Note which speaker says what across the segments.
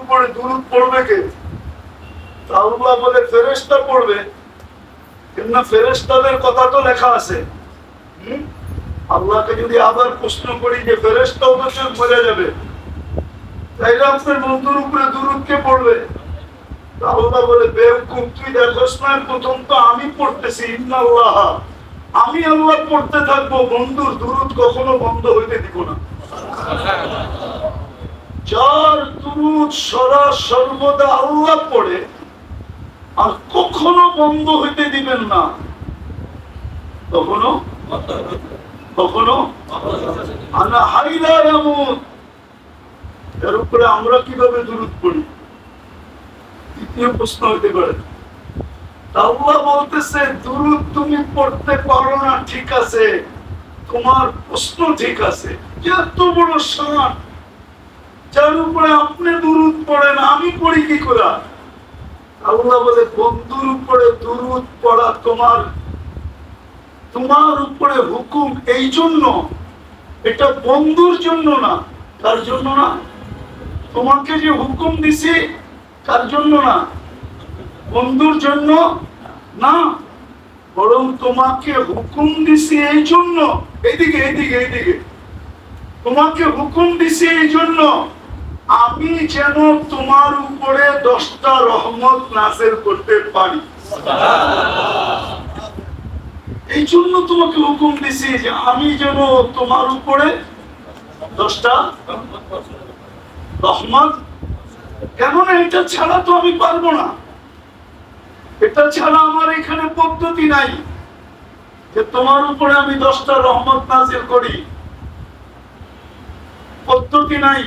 Speaker 1: উপরে দুরূদ পড়বে কে? আল্লাহ বলে ফেরেশতা পড়বে। কিন্তু ফেরেশতাদের কথা তো লেখা আছে। আল্লাহকে যদি আবার প্রশ্ন করি যে ফেরেশতাও তো সব মরে যাবে, তাইলে আপনার বন্ধুর উপরে দুরূদ কে পড়বে? আল্লাহ বলে বেওকুফ, তুই দেখোস না প্রথম তো আমি পড়তেছি ইন্নাল্লাহ, আমি আল্লাহ পড়তে থাকবো, বন্ধুর দুরূদ কখনো বন্ধ হইতে দিব না। যার দুরূদ সর্বদা আল্লাহ পড়ে আর কখনো বন্ধ হইতে দিবেন না, কখনো কখনো আনা হাইলা ইয়ামুত। এর উপরে আমরা কিভাবে দুরূদ পড়ি? দ্বিতীয় প্রশ্ন হইতে পারে। আল্লাহ বলতেছে দুরূদ তুমি পড়তে পারো না, ঠিক আছে, তোমার প্রশ্ন ঠিক আছে, এত বড় শান, যার উপরে আপনি দুরূদ পড়েন, আমি পড়ি কি করে? আল্লাহ বলে বন্ধুর উপরে দুরূদ পড়া তোমার উপরে হুকুম, এই জন্য, এটা বন্ধুর জন্য না। কার জন্য না? তোমাকে যে হুকুম দিছি কার জন্য না? বন্ধুর জন্য না, বরং তোমাকে হুকুম দিছি এই জন্য, এইদিকে এইদিকে এইদিকে, তোমাকে হুকুম দিছি এই জন্য আমি যেন তোমার উপরে 10টা রহমত নাযিল করতে পারি। এই জন্য তোমাকে হুকুম দিছি যে আমি যেন তোমার উপরে 10টা রহমত, কেননা এটা ছাড়া তো আমি পারবো না, এটা ছাড়া আমার এখানে পদ্ধতি নাই যে তোমার উপরে আমি 10টা রহমত নাযিল করি, পদ্ধতি নাই।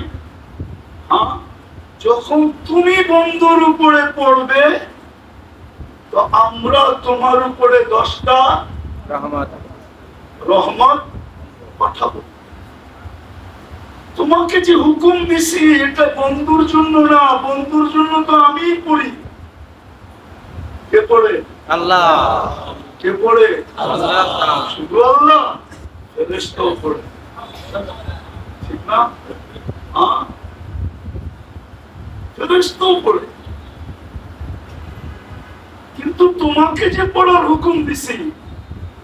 Speaker 1: যখন তুমি বন্ধুর উপরে পড়বে তো আমরা তোমার উপরে 10টা রহমত পাঠাবো। তোমাকে যে হুকুম দিছি এটা বন্ধুর জন্য না, বন্ধুর জন্য তো আমিই পড়ি। কে পড়ে? আল্লাহ। কে পড়ে? আল্লাহ। শুধু আল্লাহ? ফেরেশতাও পড়ে, ঠিক না? ফেরেশতাও পড়ে। কিন্তু তোমাকে যে পড়ার হুকুম দিছি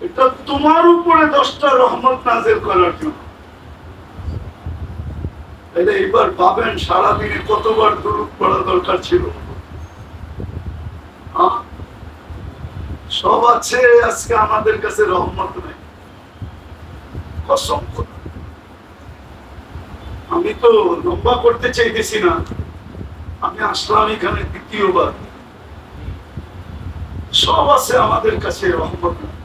Speaker 1: এটা তোমার উপরে 10টা রহমত নাযিল করার জন্য। তাহলে এবার ভাবেন সারাদিনে কতবার দুরূদ পড়া দরকার ছিল? সব আছে, আজকে আমাদের কাছে রহমত নেই। কসম করে আমি তো লম্বা করতে চাইতেছি না, আমি আসলাম এখানে দ্বিতীয়বার। সব আছে আমাদের কাছে, রহমত নেই।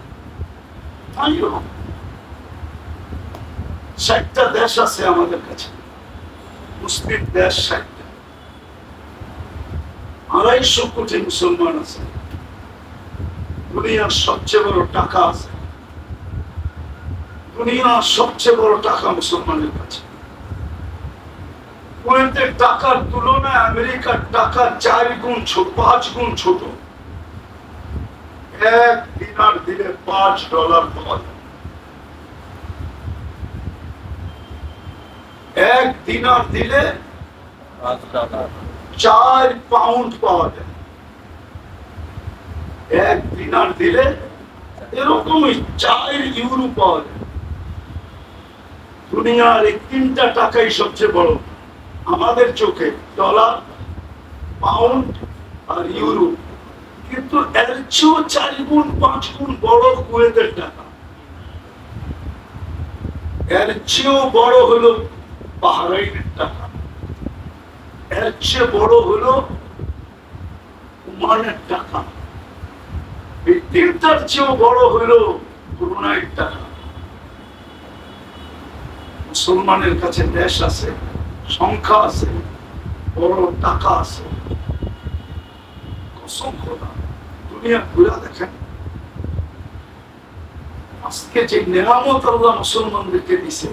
Speaker 1: 60টা দেশ আছে আমাদের কাছে, মুসলিম দেশ 60টা, 250 কোটি মুসলমান আছে, দুনিয়ার সবচেয়ে বড় টাকা আছে, দুনিয়ার সবচেয়ে বড় টাকা মুসলমানের কাছে। কুয়েতের টাকার তুলনায় আমেরিকার টাকা 4 গুণ ছোট, 5 গুণ ছোট। 1 দিনার দিলে $5 পাওয়া যায়, 1 দিনার দিলে $4 পাউন্ড পাওয়া যায়, 1 দিনার দিলে এরকমই 4 ইউরো পাওয়া যায়। দুনিয়ার এই 3টা টাকাই সবচেয়ে বড় আমাদের চোখে, ডলার, পাউন্ড আর ইউরো। কিন্তু এর চেয়েও 4 গুণ 5 গুণ বড় কুয়েতের টাকা, এর চেয়েও বড় হলো বাহরাইনের টাকা, এর চেয়ে বড় হলো ওমানের টাকা, এই 3টার চেয়েও বড় হলো ব্রুনাইয়ের টাকা। মুসলমানের কাছে দেশ আছে, সংখ্যা আছে, বড় টাকা আছে। কসম খোদা, দুনিয়া ঘুরে দেখেন, আজকে যে নেয়ামত আল্লাহ মুসলমানদেরকে দিছে,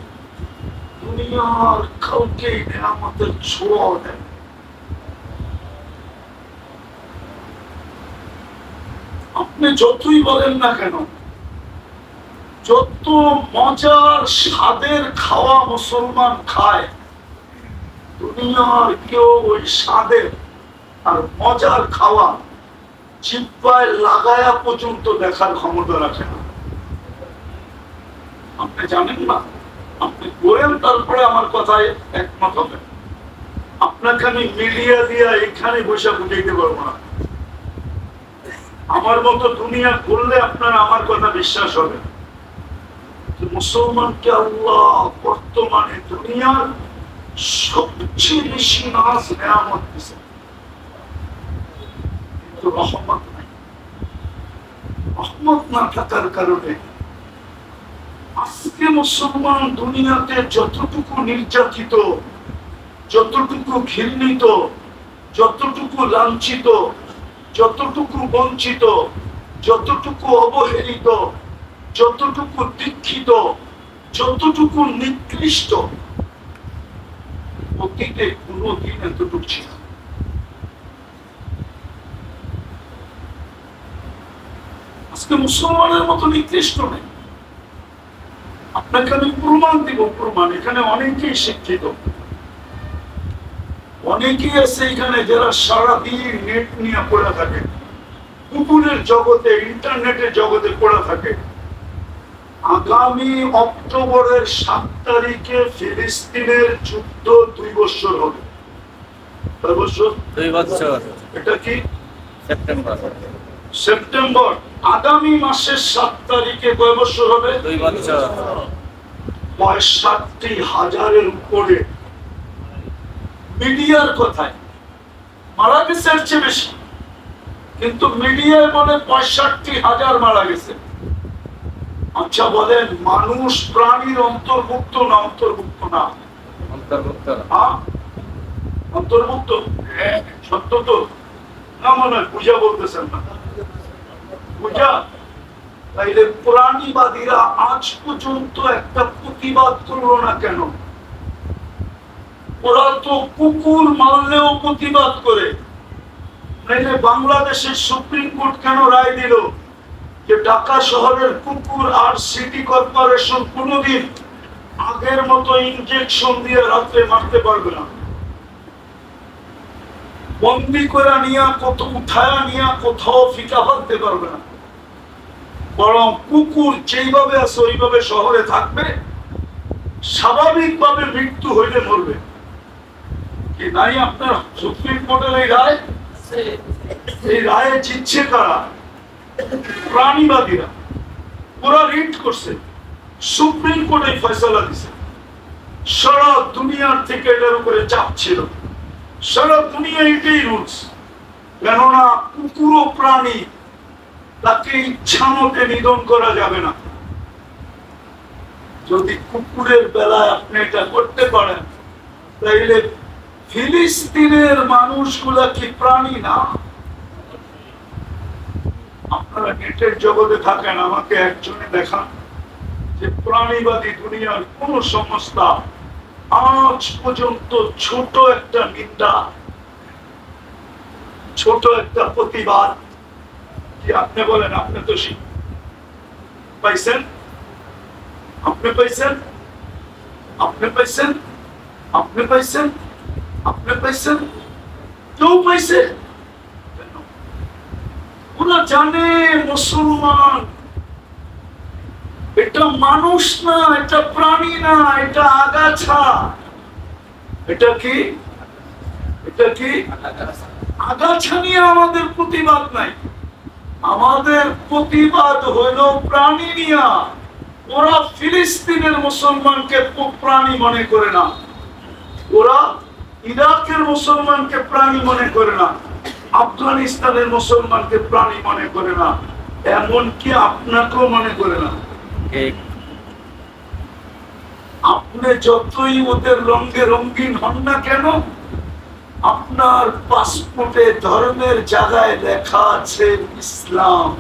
Speaker 1: দুনিয়ার কাউকে নেয়ামতের ছোঁয়া দেয়। আপনি যতই বলেন না কেন, যত মজার স্বাদের খাওয়া মুসলমান খায়, দুনিয়ার কেউ ওই স্বাদের আর মজার খাওয়া জিহ্বায় লাগায়া পর্যন্ত দেখার ক্ষমতা রাখে না। আপনি জানেন না, আপনি করেন তারপরে আমার কথায় একমত হবেন। আপনাকে আমি মিডিয়া দিয়া এখানে বসে বুঝাইতে পারবো না। আমার মতো দুনিয়া করলে আপনার আমার কথা বিশ্বাস হবে। মুসলমানকে আল্লাহ বর্তমানে দুনিয়ার সবচেয়ে বেশি নাজ নেয়ামত দিয়েছে, কিন্তু রহমত নাই। রহমত না থাকার কারণে আজকে মুসলমান দুনিয়াতে যতটুকু নির্যাতিত, যতটুকু ঘৃণিত, যতটুকু লাঞ্ছিত, যতটুকু বঞ্চিত, যতটুকু অবহেলিত, যতটুকু দীক্ষিত, যতটুকু নিকৃষ্ট, অতীতে কোনদিন এতটুকু ছিল। আজকে মুসলমানের মতো নিকৃষ্ট নেই। আপনাকে আমি প্রমাণ দিব, প্রমাণ। এখানে অনেকেই শিক্ষিত, অনেকেই আছে এখানে যারা সারাদিন নেট নিয়ে পড়ে থাকে, গুগলের জগতে, ইন্টারনেটের জগতে পড়ে থাকে। আগামী অক্টোবরের 7 তারিখে ফিলিস্তিনের যুদ্ধ 2 বছর হবে। 2 বছর?
Speaker 2: 2 বছর। এটা কি? সেপ্টেম্বর।
Speaker 1: সেপ্টেম্বর। আগামী মাসের 7 তারিখে কয় বছর হবে?
Speaker 2: 2 বছর।
Speaker 1: 65,000-এর উপরে মিডিয়ার কথায় মারা গেছে, এর চেয়ে বেশি, কিন্তু মিডিয়ায় বলে 65,000 মারা গেছে। আচ্ছা বলেন, মানুষ প্রাণীর অন্তর্ভুক্ত না অন্তর্ভুক্ত না?
Speaker 2: অন্তর্ভুক্ত।
Speaker 1: অন্তর্ভুক্ত। সত্য তো না? মনে হয় পূজা বলতেছেন না? পূজা। তাইলে প্রাণীবাদীরা আজ পর্যন্ত একটা প্রতিবাদ করলো না কেন? ওরা তো কুকুর মারলেও প্রতিবাদ করে। নাইলে বাংলাদেশের সুপ্রিম কোর্ট কেন রায় দিল যে ঢাকা শহরের কুকুর আর সিটি কর্পোরেশন কোনদিন আগের মতো ইনজেকশন দিয়ে রাত্রে মারতে পারবে না? বন্দি করে নিয়ে কোথাও উঠায়া নিয়ে কোথাও ফিকা বাঁধতে পারবে না। বরং কুকুর যেইভাবে আছে ওইভাবে শহরে থাকবে, স্বাভাবিকভাবে মৃত্যু হইলে মরবে। কি নাই আপনার সুপ্রিম কোর্টের এই রায়? এই রায়ে জিতছে কারা? প্রাণীবাদীরা। ওরা রিট করছে, সুপ্রিম কোর্ট এই ফয়সালা দিছে। সারা দুনিয়ার থেকে এটার উপরে চাপ ছিল, সারা দুনিয়া এটাই রুলস। কেননা কুকুর ও প্রাণী, তাকে ইচ্ছা মতে নিধন করা যাবে না। যদি কুকুরের বেলায় আপনি এটা করতে পারেন, তাইলে ফিলিস্তিনের মানুষগুলা কি প্রাণী না? আপনারা নেটের জগতে থাকেন, আমাকে একজনে দেখান যে প্রাণীবাদী দুনিয়ার কোন সংস্থা আজ পর্যন্ত ছোট একটা নিন্দা, ছোট একটা প্রতিবাদ কি আপনি বলেন? আপনি তো পাইছেন, আপনি পাইছেন, আপনি পাইছেন, আপনি পাইছেন, আপনি পাইছেন, কেউ পাইছে? ওরা জানে মুসলমান এটা মানুষ না, এটা প্রাণী না, এটা আগাছা। এটা কি? এটা কি? আগাছা নিয়ে আমাদের প্রতিবাদ নাই, আমাদের প্রতিবাদ হইল প্রাণী নিয়া। ওরা ফিলিস্তিনের মুসলমানকে প্রাণী মনে করে না, ওরা ইরাকের মুসলমানকে প্রাণী মনে করে না, আফগানিস্তানের মুসলমানকে প্রাণী মনে করে না, এমনকি আপনাকেও মনে করে না। আপনি যতই ওদের রঙে রঙিন হন না কেন, আপনার পাসপোর্টে ধর্মের জায়গায় লেখা আছে ইসলাম।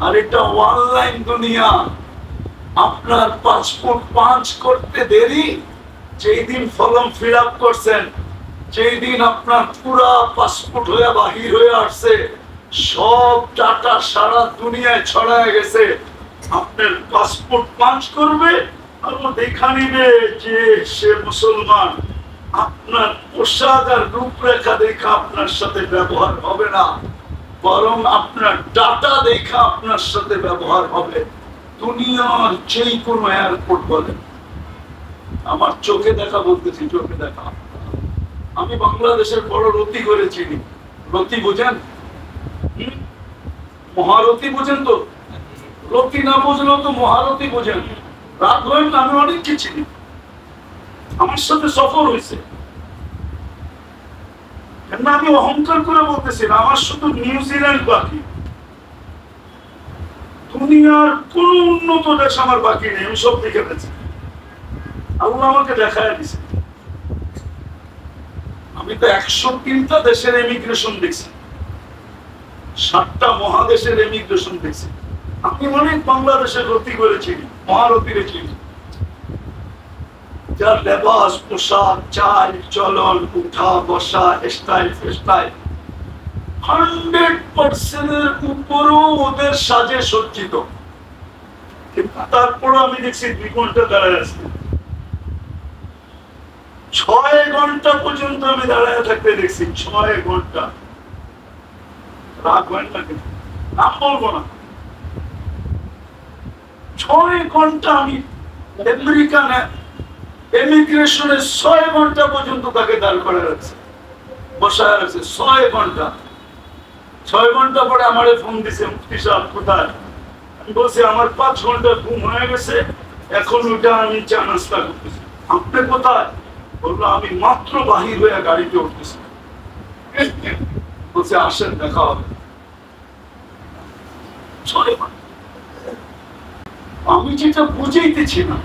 Speaker 1: আর এটা অনলাইন দুনিয়া। আপনার পাসপোর্ট পাঁচ করতে দেরি, যেই দিন ফর্ম ফিল আপ করছেন, যেই দিন আপনার পুরা পাসপোর্ট হয়ে বাহির হয়ে আসছে, সব ডাটা সারা দুনিয়ায় ছড়ায় গেছে। আপনার পাসপোর্ট পাঁচ করবে আর দেখা নিবে যে সে মুসলমান, আপনার পোশাক আর রূপরেখা দেখা আপনার সাথে ব্যবহার হবে না, বরং আপনার ডাটা দেখা আপনার সাথে ব্যবহার হবে। দুনিয়ার যেই কোনো এয়ারপোর্ট বলেন, আমার চোখে দেখা বলতেছি, চোখে দেখা। আমি বাংলাদেশের বড় রতি করে চিনি। রতি বোঝেন? মহারতি বোঝেন তো? রতি না বুঝলেও তো মহারতি বোঝেন। রাত হয় না, আমি অনেককে চিনি, আমার সাথে সফর হয়েছে। আমি অহংকার করে বলতেছি না, আমার শুধু নিউজিল্যান্ড বাকি, দুনিয়ার কোন উন্নত দেশ আমার বাকি নেই। আমি সব দেখে গেছি, আল্লাহ আমাকে দেখায় দিছে। আমি তো 103টা দেশের এমিগ্রেশন দেখছি, 7টা মহাদেশের এমিগ্রেশন দেখছি। আমি অনেক বাংলাদেশের রতি করেছি, মহারতিরে চিনি, যার লেবাস, পোশাক, চাল চলন, উঠা বসা, স্টাইল ফেস্টাইল 100% উপরও ওদের সাজে সজ্জিত। কিন্তু তারপরও আমি দেখছি 2 ঘন্টা দাঁড়ায় আছে, 6 ঘন্টা পর্যন্ত আমি দাঁড়ায় থাকতে দেখছি, 6 ঘন্টা। রাগ হয় না, কিন্তু নাম বলবো না। 6 ঘন্টা আমি আমেরিকান ইমিগ্রেশনে 6 ঘন্টা পর্যন্ত তাকে দাঁড় করে রাখছে, বসায় রাখছে 6 ঘন্টা। 6 ঘন্টা পরে আমারে ফোন দিছে, মুফতি সাহেব কোথায়? আমি বলছি আমার 5 ঘন্টা ঘুম হয়ে গেছে, এখন ওটা আমি চা নাস্তা করতেছি। আপনি কোথায়? বললো আমি মাত্র বাহির হয়ে গাড়িতে উঠতেছি। বলছে আসেন, দেখা হবে। 6 ঘন্টা। আমি যেটা বুঝাইতেছি না,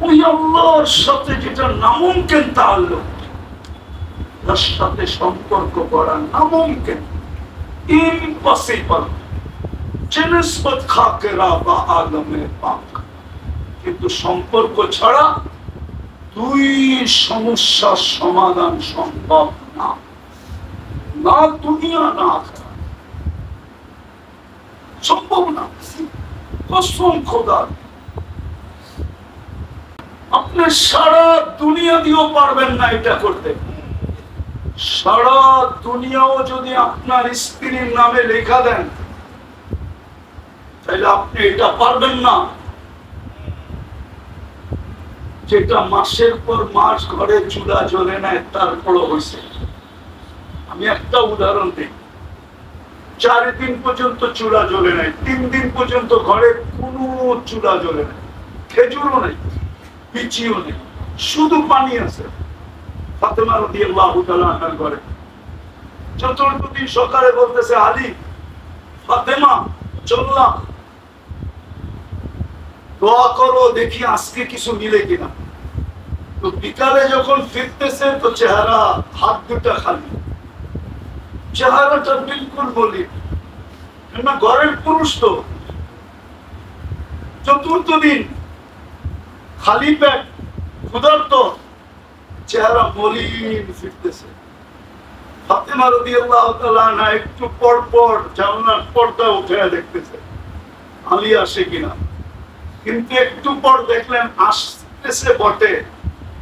Speaker 1: ওই আল্লাহর সাথে যেটা নামুমকিন তাআল্লুক, তার সাথে সম্পর্ক করা নামুমকিন, ইম্পসিবল, জিনিসপত খাকেরা বা আলমে পাক। কিন্তু সম্পর্ক ছাড়া 2 সমস্যার সমাধান সম্ভব না, না দুনিয়া না আখিরাত, সম্ভব না। কসম খোদার, আপনি সারা দুনিয়া দিয়েও পারবেন না এটা করতে। সারা দুনিয়াও যদি আপনার স্ত্রীর নামে লেখা দেন, তাহলে আপনি এটা পারবেন না। যেটা মাসের পর মাস ঘরে চুলা জ্বলে নেয়, তারপরও হয়েছে। আমি একটা উদাহরণ দিই, 4 দিন পর্যন্ত চুলা জ্বলে নাই, 3 দিন পর্যন্ত ঘরে কোনো চুলা জ্বলে নাই, খেজুরও নেই, বিচিও নেই, শুধু পানি আছে। ফাতেমা রাদিয়াল্লাহু তাআলা আনহার ঘরে 4th দিন সকালে বলতেছে, আলী, ফাতেমা চললাম, দোয়া করো দেখি আজকে কিছু মিলে কিনা। তো বিকালে যখন ফিরতেছে তো চেহারা, হাত দুটা খালি, চেহারাটা বিলকুল বলি না, ঘরের পুরুষ তো। 4th দিন খালি পেট, ক্ষুধার্ত, চেহারা মলিন ফিরতেছে। ফাতেমা রাদিয়াল্লাহু তাআলা আনহা একটু পর পর জানলার পর্দা উঠে দেখতেছে আলী আসে কিনা। কিন্তু একটু পর দেখলেন আসতেছে বটে,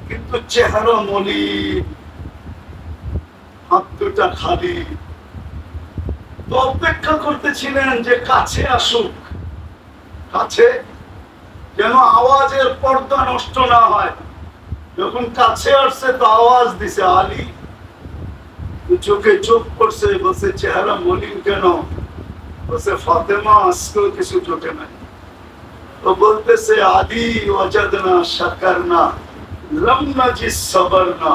Speaker 1: কিন্তু চেহারা মলিন, হাত দুটা খালি। তো অপেক্ষা করতেছিলেন যে কাছে আসুক, কাছে, যেন আওয়াজের পর্দা নষ্ট না হয়। যখন কাছে আসছে তো আওয়াজ দিছে, আলী। চোখে চোখ পড়ছে, বলছে চেহারা মলিন কেন? বলছে ফাতেমা আজকেও কিছু জোটে নাই। তো বলতেছে, আলী ওয়াজাদনা শাকারনা লাম নাজিদ সাবরনা,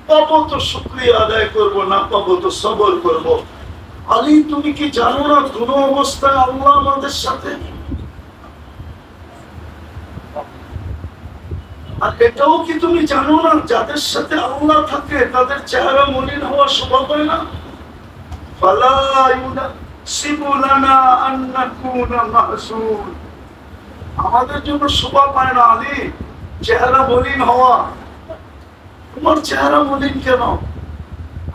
Speaker 1: পাবো তো শুকরিয়া আদায় করবো, না পাবো তো সবর করবো। আলী তুমি কি জানো না কোন অবস্থায় আল্লাহ আমাদের সাথে? আর এটাও কি তুমি জানো না যাদের সাথে আল্লাহ থাকে তাদের চেহারা মলিন হওয়া স্বভাব হয় না? ফালা ইউনাসিবু লানা আন নাকুনা মাহসুন, আমাদের জন্য স্বভাব হয় না আলী চেহারা মলিন হওয়া। তোমার চেহারা মলিন কেন?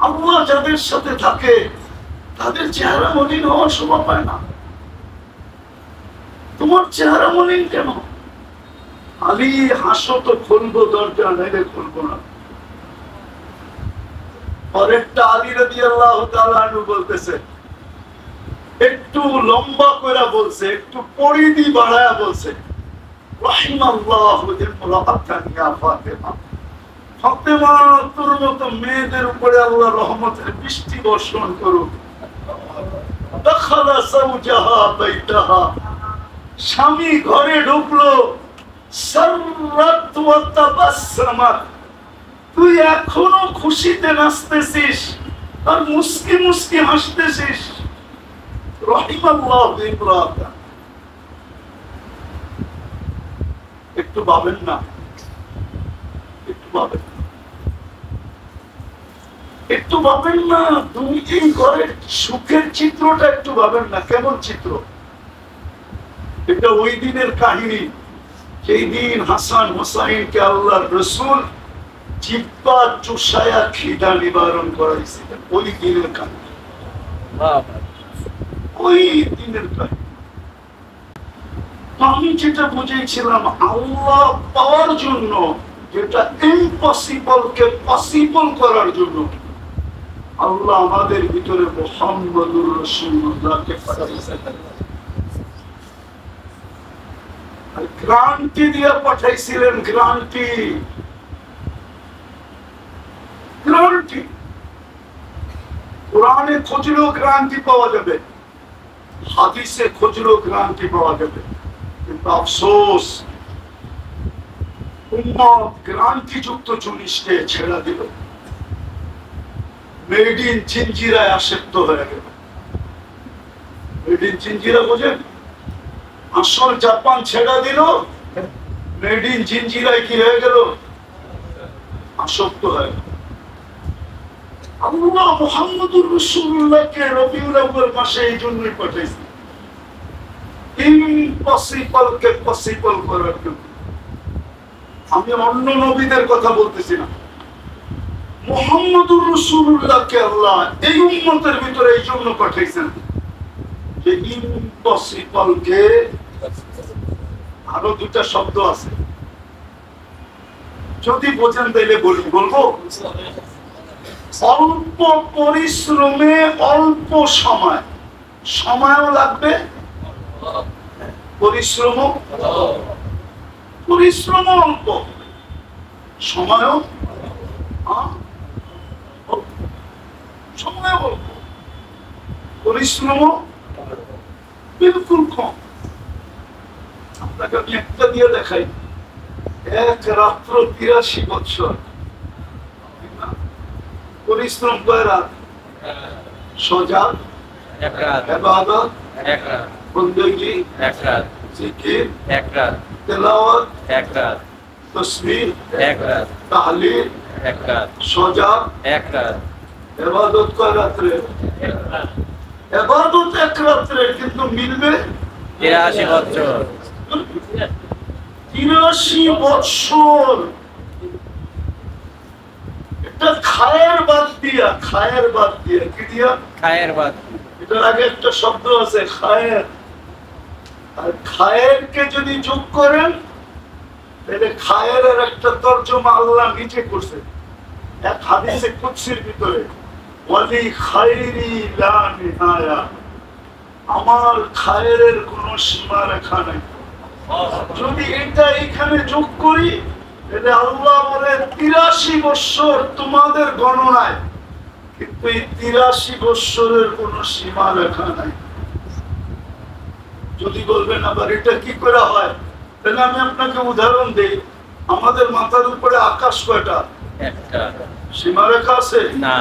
Speaker 1: আল্লাহ যাদের সাথে থাকে তাদের চেহারা মলিন হওয়া স্বভাব হয় না, তোমার চেহারা মলিন কেন? আলী হাসো তো খুলবো দরজা, নাইলে খুলবো না। পরেরটা আলী রাদিয়াল্লাহু তাআলা আনহু বলতেছে, একটু লম্বা করে বলছে, একটু পরিধি বাড়ায়া বলছে, রাহিমাল্লাহু ইমরাআতান ইয়া ফাতিমা, ফাতিমা তোর মতো মেয়েদের উপরে আল্লাহ রহমতের বৃষ্টি বর্ষণ করুক। দাখালা যাওজাহা বাইতাহা, স্বামী ঘরে ঢুকলো, সাররাত ওয়া তাবাসসামাত, তুই এখনো খুশিতে নাচতেছিস আর মুস্কি মুস্কি হাসতেছিস। রাহিমাল্লাহু ইমরাআতান, একটু ভাবেন না, একটু ভাবেন, একটু ভাবেন না, তুমি এই ঘরের সুখের চিত্রটা একটু ভাবেন না, কেমন চিত্র। এটা ওই দিনের কাহিনী, সেই দিন হাসান হোসাইনকে আল্লাহর রাসূল জিহ্বা চুষায়া খিদা নিবারণ করাইছিলেন। ওই দিনের কাহিনী, ওই দিনের কাহিনী। আমি যেটা বুঝেছিলাম, আল্লাহ পাওয়ার জন্য, যেটা ইম্পসিবল কে পসিবল করার জন্য আল্লাহ আমাদের ভিতরে মুহাম্মদুর রাসূলুল্লাহকে পাঠাইছেন। গ্রান্টি দিয়ে পাঠাইছিলেন, গ্রান্টি, গ্রান্টি। কোরআনে খুঁজলেও গ্রান্টি পাওয়া যাবে, হাদিসে খুঁজলেও গ্রান্টি পাওয়া যাবে, কিন্তু আফসোস উম্মত গ্রান্টি যুক্ত জিনিসকে ছেড়ে দিল, মেড ইন জিঞ্জিরায় আসক্ত হয়ে গেল। মেড ইন জিঞ্জিরা বোঝেন? আসল জাপান ছেড়ে দিল, মেড ইন জিঞ্জিরায় কি হয়ে গেল? আসক্ত হয়ে গেল। আল্লাহ মুহাম্মদুর রাসূলুল্লাহকে রবিউল আউয়াল মাসে এই জন্যই পাঠাইছেন, ইম্পসিবল কে পসিবল করার জন্য। আমি অন্য নবীদের কথা বলতেছি না, মুহাম্মদুর রাসূলুল্লাহকে আল্লাহ এই উম্মতের ভিতরে এই জন্য পাঠাইছেন যে ইম্পসিবল কে, আরো দুটা শব্দ আছে, যদি বোঝেন তাইলে বলবো। অল্প পরিশ্রমে অল্প সময়, সময়ও লাগবে, পরিশ্রম অল্প, সময়ও সময় অল্প, পরিশ্রম বিলকুল কম। আপনাকে আমি একটা দিয়ে দেখাই, এক রাত্র ৮৩ বছর পরিশ্রম কয় রাত, সজাগ, ইবাদত, বندگی, জিকির, তেলাওয়াত, তাসবিহ, তাহলিল, সজাগ, ইবাদত কয় রাত্রে, ইবাদত এক রাত্রে, কিন্তু মিলবে
Speaker 2: ৮৩ বছর।
Speaker 1: ৮৩ বছর। এটা খায়ের বাদ দিয়া, খায়ের বাদ দিয়া, কি দিয়া?
Speaker 2: খায়ের বাদ।
Speaker 1: এটার আগে একটা শব্দ আছে খায়ের, আর খায়েরকে যদি যোগ করেন তাহলে খায়ের একটা তর্জমা আল্লাহ নিজে করছে এক হাদিসে কুদসির ভিতরে, ওয়ালি খায়রি লা নিহায়া, আমার খায়েরের কোনো সীমা রেখা নাই। যদি এটা এখানে যোগ করি তাহলে আল্লাহ বলে ৮৩ বছর তোমাদের গণনায়, কিন্তু এই ৮৩ বছরের কোন সীমা রেখা নাই। যদি বলবেন আবার এটা কি করে হয়, তাহলে আমি আপনাকে উদাহরণ দেই। আমাদের মাথার উপরে আকাশ কয়টা?
Speaker 2: একটা।
Speaker 1: সীমা রেখা আছে
Speaker 2: না,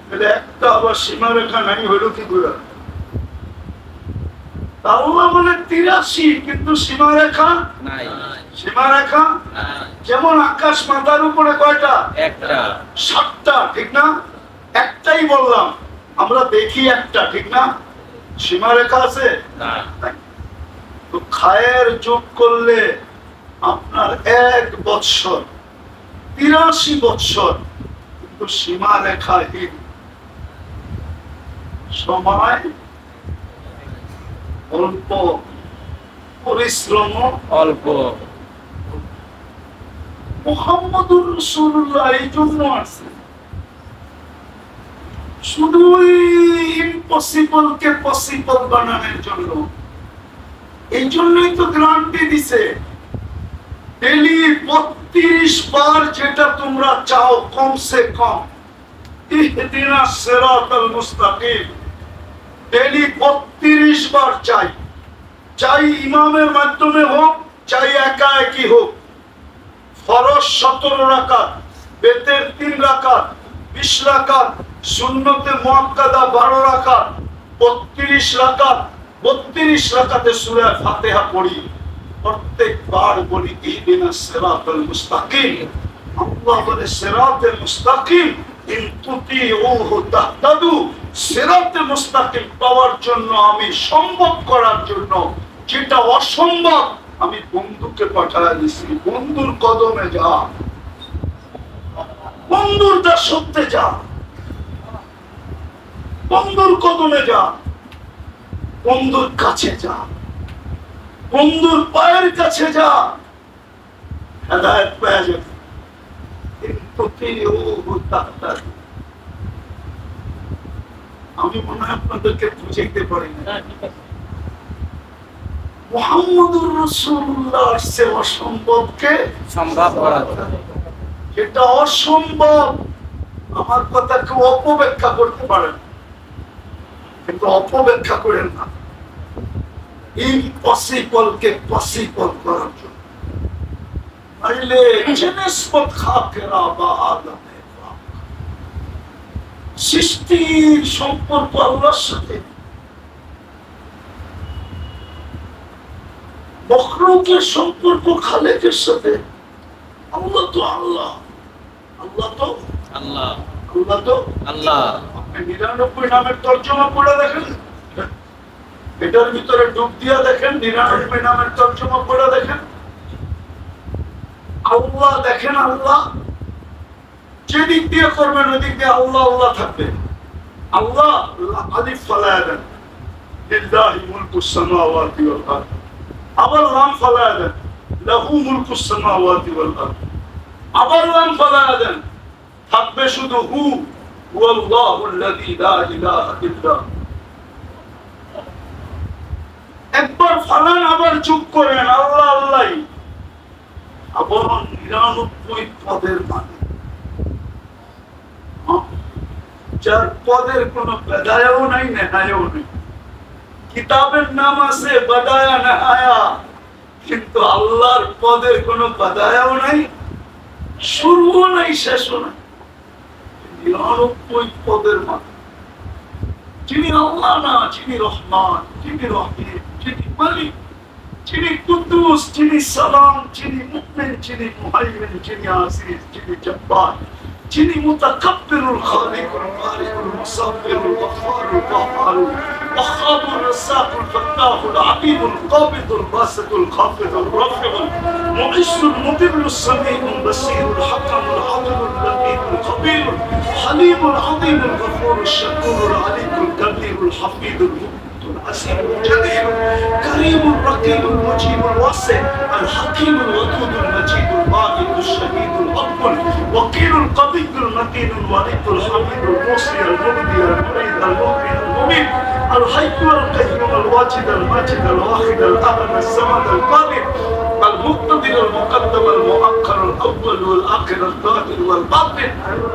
Speaker 1: তাহলে একটা, আবার সীমা রেখা নাই হইল কি করে? আল্লাহ বলে ৮৩, কিন্তু সীমা রেখা
Speaker 2: নাই।
Speaker 1: সীমা রেখা যেমন আকাশ মাথার উপরে কয়টা?
Speaker 2: একটা।
Speaker 1: ৭টা, ঠিক না? একটাই বললাম, আমরা দেখি একটা, ঠিক না? সীমা রেখা আছে
Speaker 2: না।
Speaker 1: তো খায়ের যোগ করলে আপনার ১ বৎসর, ৮৩ বৎসর, কিন্তু সীমা রেখাহীন। সময় অল্প, পরিশ্রম
Speaker 2: অল্প।
Speaker 1: মুহাম্মদুর রাসূলুল্লাহ এই জন্য আছে, শুধুই ইম্পসিবলকে পসিবল বানানোর জন্য। এই জন্যই তো গ্রান্টি দিছে, ডেলি 32 বার যেটা তোমরা চাও কমসে কম, ইহদিনাস সিরাতাল মুস্তাকিম, ডেলি 32 বার চাই। চাই ইমামের মাধ্যমে হোক, চাই একা একই হোক। ফরজ 17 রাকাত, বেতের 3 রাকাত, 20 রাকাত, সুন্নতে মুআক্কাদা 12 রাকাত, 32 রাকাত। 32 রাকাতে সূরা ফাতিহা পড়ি, প্রত্যেকবার বলি ইহদিনাস সিরাতাল মুস্তাকিম। আল্লাহ বলে সিরাতাল মুস্তাকিম ইন তুতিউহু তাহতাদু। সিরাতে মুস্তাকিম পাওয়ার জন্য, আমি সম্ভব করার জন্য, যেটা অসম্ভব আমি বন্ধুকে পাঠায় দিছি। বন্ধুর কদমে যা, বন্ধুর দাসত্বে যা, বন্ধুর কদমে যা, বন্ধুর কাছে যা, বন্ধুর পায়ের কাছে যা, হেদায়েত পেয়ে যাবে। আমি মনে হয় আপনাদেরকে বুঝাইতে পারি না। মুহাম্মদুর রাসূলুল্লাহ সে অসম্ভবকে সম্ভব করা, যেটা অসম্ভব আমার কথা কেউ অপব্যাখ্যা করতে পারেন, কিন্তু অপব্যাখ্যা করেন না। ইম্পসিবলকে পসিবল করার জন্য। আইলে জেনেসপত খাকেরা বা আদমে পাক, সৃষ্টির সম্পর্ক আল্লাহর সাথে, মখলুকের সম্পর্ক খালেকের সাথে। আল্লাহ তো আল্লাহ, আল্লাহ তো আল্লাহ, আল্লাহ তো আল্লাহ। আপনি 99 নামের তর্জমা পড়ে দেখেন, এটার ভিতরে ডুব দিয়া দেখেন, 99 নামের তর্জমা পড়ে দেখেন। আল্লাহ দেখেন, আল্লাহ যেদিক দিয়ে করবেন ওদিক দিয়ে আল্লাহ আল্লাহ থাকবে। আল্লাহ আলিফ ফালায়া দেন, লিল্লাহি মুলকুস সামাওয়াতি ওয়াল আরদ। আবার লাম ফালায়া দেন, লাহু মুলকুস সামাওয়াতি ওয়াল আরদ। আবার লাম ফালায়া দেন, থাকবে শুধু হু, হুয়াল্লাহুল্লাযী লা ইলাহা ইল্লা। একবার ফালান, আবার চুপ করেন, আল্লাহ আল্লাহই। আবার 99 পদের মানে, যার পদের কোন বেদায়াও নাই, নেহায়াও নেই। কিতাবের নাম আছে বাদায়া নেহায়া, কিন্তু আল্লাহর পদের কোন বাদায়াও নাই, শুরুও নাই, শেষও নাই। 99 পদের মানে, যিনি আল্লাহ না, যিনি রহমান, যিনি রহিম, যিনি মালিক, যিনি কুদ্দুস, যিনি সালাম, যিনি মুমিন, যিনি মুহাইমিন, যিনি আজিজ, যিনি জব্বার, যিনি মুতাকাব্বিরুল খালিকুল বারিকুল মুসাব্বিরুল গফফারুল কাহ্হারুল ওয়াহ্হাবুর রাজ্জাকুল ফাত্তাহুল আলিমুল কাবিদুল বাসিতুল খাফিদুল রাফিউল মুইসুল মুদিল্লুস সামিউল বাসীরুল হাকামুল আদিলুল লতীফুল খবীরুল হালিমুল আযীমুল গফুরুশ শাকুরুল আলিকুল কাবীরুল হাফিদুল العزيز الجليل كريم الرقيب المجيب الواسع الحكيم الودود المجيد الباقي الشهيد الأقبل وكيل القوي المتين الوليد الحميد الموصي المبدي المعيد المغني المميت الحي القيوم الواجد الماجد الواحد الأحد الصمد القادر المقتدر المقدم المؤخر الأول والآخر الظاهر والباطن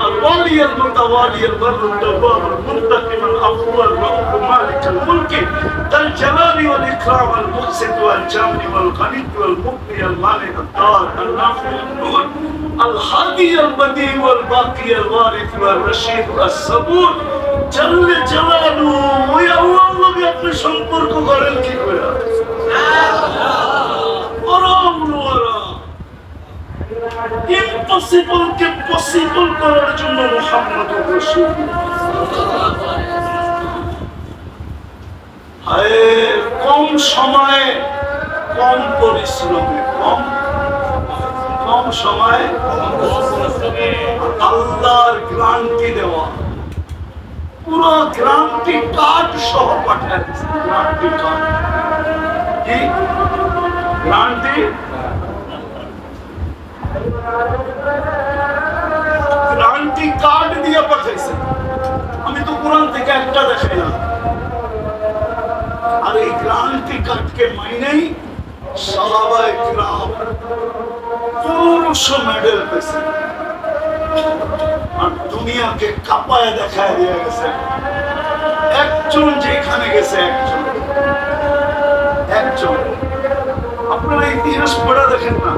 Speaker 1: الوالي المتوالي البر التواب المنتقم العفو الرؤوف مالك الملك ذا الجلال والإكرام المقسط والجامع والغني والمغني المانع الدار النافع النور الهادي البديع والباقي الوارث والرشيد الصبور جل جلاله يا الله আপনি সম্পর্ক করেন কি করে ইম্পসিবলকে পসিবল করার জন্য মুহাম্মদুর রাসূলুল্লাহ। কম সময়ে কম পরিশ্রমে, কম সময়ে আল্লাহর গ্যারান্টি দেওয়া, পুরো গ্যারান্টি কার্ড সহ পাঠিয়ে দিচ্ছে। গ্যারান্টি কার্ড কি? গ্যারান্টি গ্যারান্টি কার্ড দিয়ে পাঠাইছে। আমি তো একটা দেখে না। আর এই ক্রান্তি কাটকে মাইনেই সাহাবায়ে কিরাম 400 মেডেল পেয়েছে আর দুনিয়াকে কাঁপায় দেখায় দিয়ে গেছে। একজন যেখানে গেছে একজন আপনারা ইতিহাস পড়া দেখেন না,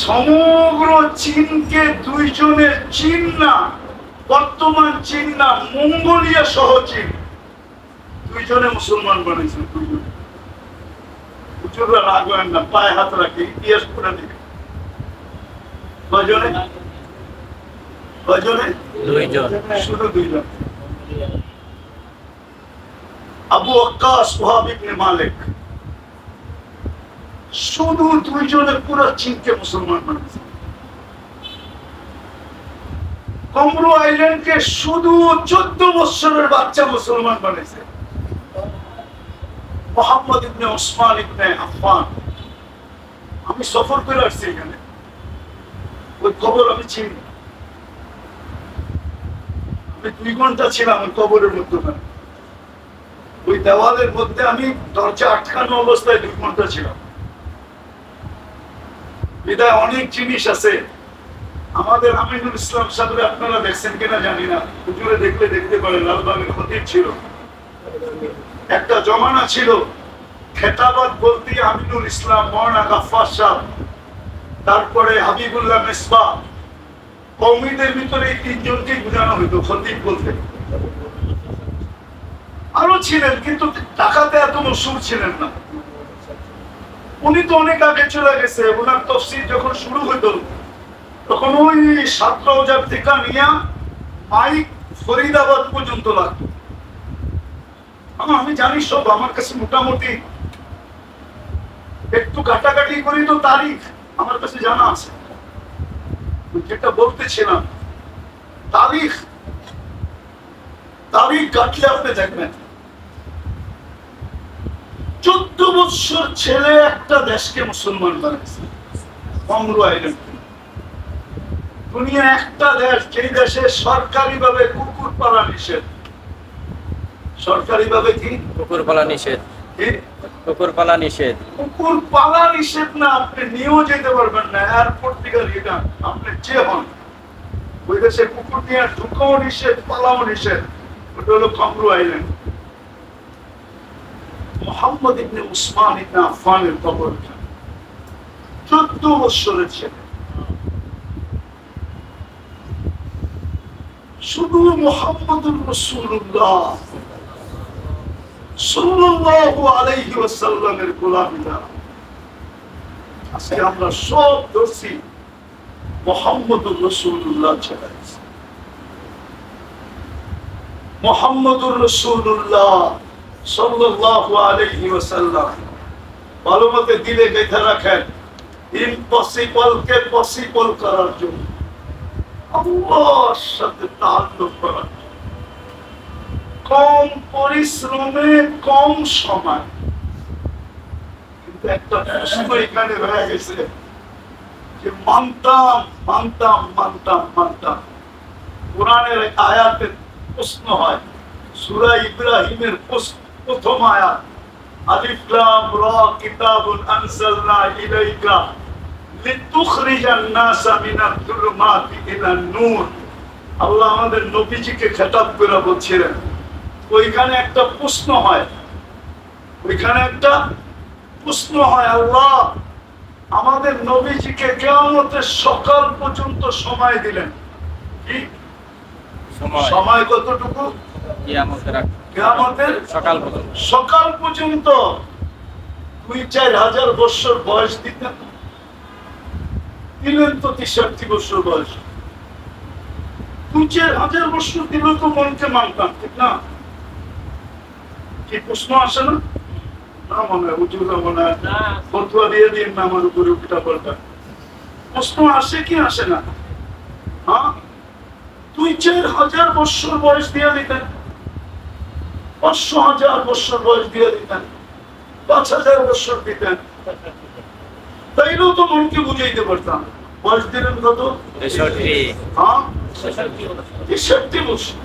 Speaker 1: সমগ্র চীনকে দুইজনের, চীন না বর্তমান চীন না মঙ্গোলিয়া সহ চীন, দুইজনে মুসলমান বানিয়েছেন। দুইজনে হুজুররা রাখবেন না, পায়ে হাত রাখে, ইতিহাস পড়ে দেখে কয়জনে? কয়জনে?
Speaker 2: দুইজন।
Speaker 1: শুধু দুইজন। আবু ওয়াক্কাস ওয়াহাব ইবনে মালিক, শুধু দুইজনে পুরো চীনকে মুসলমান বানিয়েছে। কমরু আইল্যান্ডকে শুধু 14 বছরের বাচ্চা মুসলমান বানিয়েছে। মোহাম্মদ ইবনে ওসমান ইবনে আফফান, আমি সফর করে আসছি এখানে, ওই খবর আমি চিনি। আমি 2 ঘন্টা ছিলাম ওই কবরের মধ্যখানে, ওই দেওয়ালের মধ্যে আমি দরজা আটকানো অবস্থায় 2 ঘন্টা ছিলাম। বিদায় অনেক জিনিস আছে। আমাদের আমিনুল ইসলাম সাহেব আপনারা দেখছেন কিনা জানি না, হুজুরে দেখলে দেখতে পারেন, লালবাগের খতিব ছিল। একটা জমানা ছিল খেতাবাদ বলতে আমিনুল ইসলাম, মৌলানা গাফফার সাহেব, তারপরে হাবিবুল্লাহ মিসবাহ, কওমিদের ভিতরে এই 3 জনকে বোঝানো হইতো খতিব বলতে। আরো ছিলেন কিন্তু ঢাকাতে এত মশহুর ছিলেন না। উনি তো অনেক আগে চলে গেছে। ওনার তাফসীর যখন শুরু হইতো তখন ওই 7,000 থেকে নিয়ে মাইক ফরিদাবাদ পর্যন্ত লাগতো। আমি জানি সব, আমার কাছে মোটামুটি একটু কাটাকাটি করি তো তারিখ আমার কাছে জানা আছে। যেটা বলতেছিলাম, তারিখ কাটলে আপনি দেখবেন 14 বছর ছেলে একটা দেশকে মুসলমান বানিয়েছে। কমরু আইল্যান্ড দুনিয়া একটা দেশ, যেই দেশে সরকারি ভাবে কুকুর পালা নিষেধ। সরকারি ভাবে কি?
Speaker 2: কুকুর পালা নিষেধ। কুকুর পালা নিষেধ।
Speaker 1: কুকুর পালা নিষেধ না, আপনি নিয়েও যেতে পারবেন না। এয়ারপোর্ট থেকে রিটার্ন আপনি যে হন, ওই দেশে কুকুর নিয়ে ঢুকাও নিষেধ, পালাও নিষেধ। ওটা হলো কমরু আইল্যান্ড। মোহাম্মদ ইবনে উসমান ইবনে আফফানের কবর, 14 বছরের ছেলে। শুধু মুহাম্মদুর রাসূলুল্লাহ সাল্লাল্লাহু আলাইহি ওয়াসাল্লামের গোলামীরা। আজকে আমরা সব দোষী মুহাম্মদুর রাসূলুল্লাহ ছাড়া। মুহাম্মদুর রাসূলুল্লাহ সাল্লাল্লাহু আলাইহি ওয়াসাল্লাম ভালো মতে দিলে গেঁথে রাখেন, ইম্পসিবল কে পসিবল করার জন্য, আল্লাহর সাথে তাআল্লুক করার জন্য, কম পরিশ্রমে কম সময়। কিন্তু একটা প্রশ্ন এখানে রয়ে গেছে যে মানতাম। কোরআনের এক আয়াতের প্রশ্ন হয়, সূরা ইব্রাহিমের প্রথম আয়াত, আলিফ লাম রা কিতাবুন আনজালনা ইলাইকা লিতুখরিজান নাসা মিনাল যুলুমাতি ইলান নূর। আল্লাহ আমাদের নবীজিকে খেতাব করে বলছিলেন, ওইখানে একটা প্রশ্ন হয়, আল্লাহ আমাদের নবীজিকে কিয়ামতের সকাল পর্যন্ত সময় দিলেন। কি সময়? কতটুকু? কিয়ামতের সকাল পর্যন্ত 2-4 হাজার বছর বয়স দিতেন। দিলেন তো 63 বছর বয়স। 2-4 হাজার বছর দিল তো মনকে মানতাম, ঠিক না? কি প্রশ্ন আসে না? না মনে হয় হুজুর মনে হয় ফতোয়া দিয়ে দিন না আমার উপরে উল্টা পাল্টা। প্রশ্ন আসে কি আসে না? হ্যাঁ, 2-4 হাজার বছর বয়স দিয়ে দিতেন, 500,000 বছর বয়স দিয়ে দিতেন, 5,000 বছর দিতেন, তাইলেও তো মনকে বুঝাইতে পারতাম। বয়স দিলেন কত?
Speaker 2: 63।
Speaker 1: হ্যাঁ 63 বছর।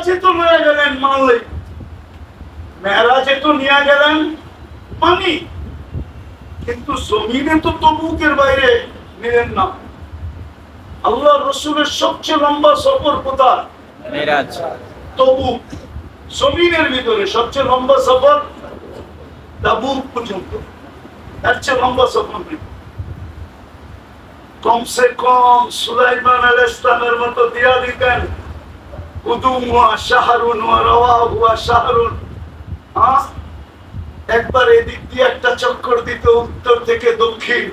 Speaker 1: মেরাজে তো নিয়ে গেলেন মানলে, মেরাজে তো নিয়ে গেলেন মানি, কিন্তু জমিনে তো তবুকের বাইরে নিলেন না। আল্লাহ রসুলের সবচেয়ে লম্বা সফর কোথায়?
Speaker 2: মেরাজ।
Speaker 1: তবুক। জমিনের ভিতরে সবচেয়ে লম্বা সফর তাবুক পর্যন্ত, এর চেয়ে লম্বা সফর নেই। কমসে কম সুলাইমান আলাইহিস সালামের মতো দিয়া দিতেন কুদুম ওয়া শাহরুন ওয়া রাওয়াহু ওয়া শাহরুন। একবার এদিক দিয়ে একটা চক্কর দিত উত্তর থেকে দক্ষিণ,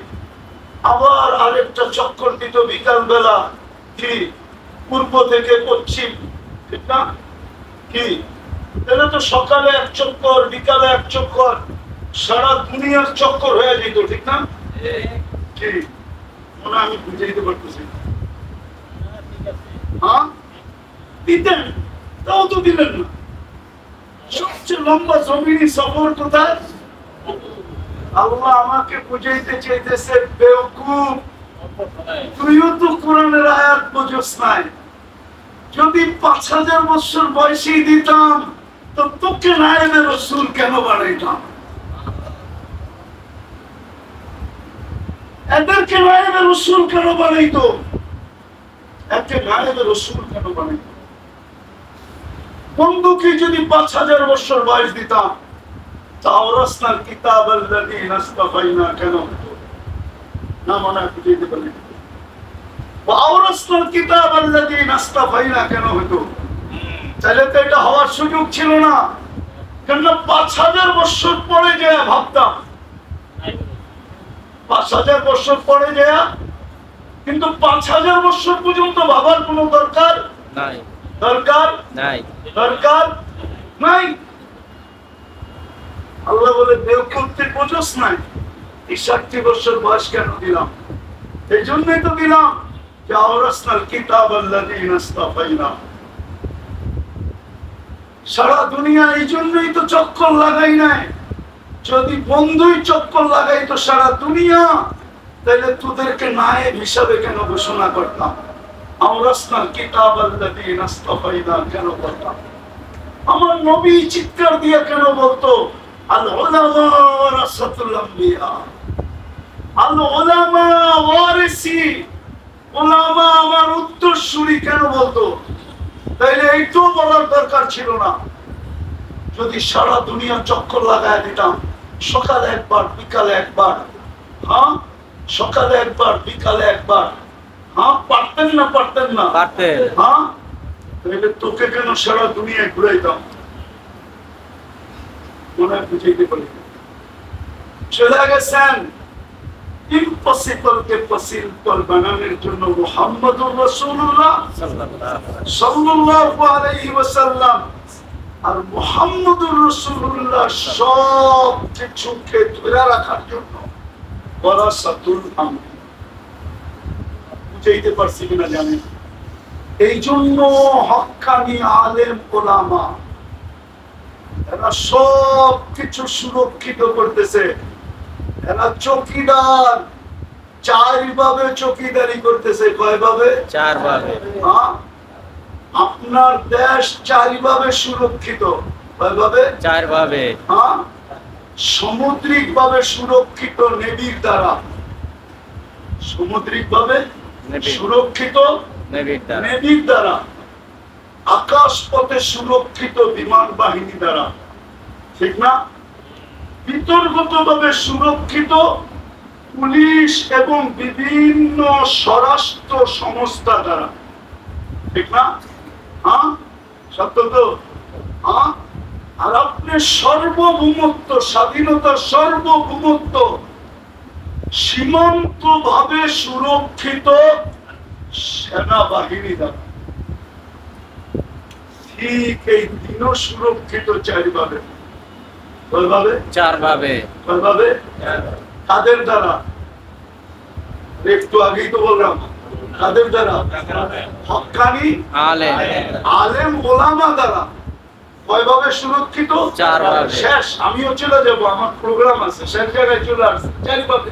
Speaker 1: আবার আরেকটা চক্কর দিত বিকাল বেলা কি পূর্ব থেকে পশ্চিম, ঠিক না? কি তাহলে তো সকালে এক চক্কর, বিকালে এক চক্কর, সারা দুনিয়ার চক্কর হয়ে যেত, ঠিক না? কি মনে আমি বুঝাইতে পারতেছি? হ্যাঁ দিতেন, তাও তো দিলেন না। সবচেয়ে লম্বা জমিনি সফর কোথায়? আল্লাহ আমাকে বুঝাইতে চাইতেছে, বেওকুফ তুইও তো কোরআনের আয়াত বুঝোস নাই। যদি 5000 বছর বয়সী দিতাম তো তোকে নায়েবে রাসূল কেন বানাইতাম? এদেরকে নায়েবে রাসূল কেন বানাইতো? একে নায়েবে রাসূল কেন বানাইতো? বন্ধুকে যদি 5000 বছর বয়স দিতাম তাওরাসনাল কিতাব আল্লাযীনা ইসতাফাইনা কেন হতো না? মনে বুঝাইতে পারি আওরাসনাল কিতাব আল্লাযীনা ইসতাফাইনা কেন হতো? তাহলে তো এটা হওয়ার সুযোগ ছিল না। কেন 5000 বছর পরে যায় ভাবতাম, 5000 বছর পরে যায়, কিন্তু 5000 বছর পর্যন্ত ভাবার কোনো দরকার নাই, দরকার নাই, দরকার নাই। আল্লাহ বলে বেওকুফ তুই বুঝোস নাই, 60 বছর বয়স কেন দিলাম? এই জন্যই তো দিলাম যে আওরাসনাল কিতাব আল্লাযীনা ইসতাফাইনা। সারা দুনিয়া এই জন্যই তো চক্কর লাগাই নাই। যদি বন্ধুই চক্কর লাগাইতো সারা দুনিয়া, তাহলে তোদেরকে নায়েব হিসাবে কেন ঘোষণা করতাম? আওরাসনাল কিতাব আল্লাযীনা ইসতাফাইনা কেন করতাম? আমার নবী চিৎকার দিয়ে কেন বলতো আল উলামা ওয়ারাসাতুল আম্বিয়া, আল উলামা ওয়ারিসি, উলামা আমার উত্তরসূরি কেন বলতো? তাইলে এইটাও বলার দরকার ছিল না। যদি সারা দুনিয়া চক্কর লাগায় দিতাম, সকালে একবার বিকালে একবার, হ্যাঁ সকালে একবার বিকালে একবার, হ্যাঁ পারতেন না? পারতেন না? পারতেন। হ্যাঁ তাহলে তোকে কেন সারা দুনিয়ায় ঘুরাইতাম? মনে বুঝাইতে পারি। চলে গেছেন ইম্পসিবল কে পসিবল বানানোর জন্য মুহাম্মদুর রাসূলুল্লাহ সাল্লাল্লাহু আলাইহি ওয়াসাল্লাম। আর মুহাম্মদুর রাসূলুল্লাহ সব কিছুকে ধরে রাখার জন্য ওয়ারাসাতুল আম্বিয়া। বুঝাইতে পারছি কিনা জানেন? এই জন্য হক্কানি আলেম ওলামা এরা সব কিছু সুরক্ষিত করতেছে। এরা চৌকিদার, 4 ভাবে চৌকিদারি করতেছে। কয় ভাবে? 4 ভাবে। আপনার দেশ 4 ভাবে সুরক্ষিত। কয় ভাবে? 4 ভাবে। সামুদ্রিক ভাবে সুরক্ষিত নেভির দ্বারা, সামুদ্রিক ভাবে সুরক্ষিত নেভির দ্বারা, আকাশ পথে সুরক্ষিত বিমান বাহিনী দ্বারা, ঠিক না? বিতর্কত ভাবে সুরক্ষিত পুলিশ এবং বিভিন্ন স্বরাষ্ট্র সংস্থা দ্বারা, ঠিক না? সত্য তো? আর আপনি সার্বভৌমত্ব, স্বাধীনতার সার্বভৌমত্ব সীমান্ত ভাবে সুরক্ষিত সেনাবাহিনী দ্বারা। ঠিক এই দিনও সুরক্ষিত 4 ভাবে। কয় ভাবে? 4 ভাবে। কয় ভাবে? কাদের দ্বারা? একটু আগেই তো বললাম, কাদের দ্বারা? হক্কানি আলেম ওলামা দ্বারা। কয় ভাবে সুরক্ষিত? 4 ভাবে। শেষ, আমিও চলে যাব, আমার প্রোগ্রাম আছে, শেষ জায়গায় চলে আসছে। 4 ভাবে।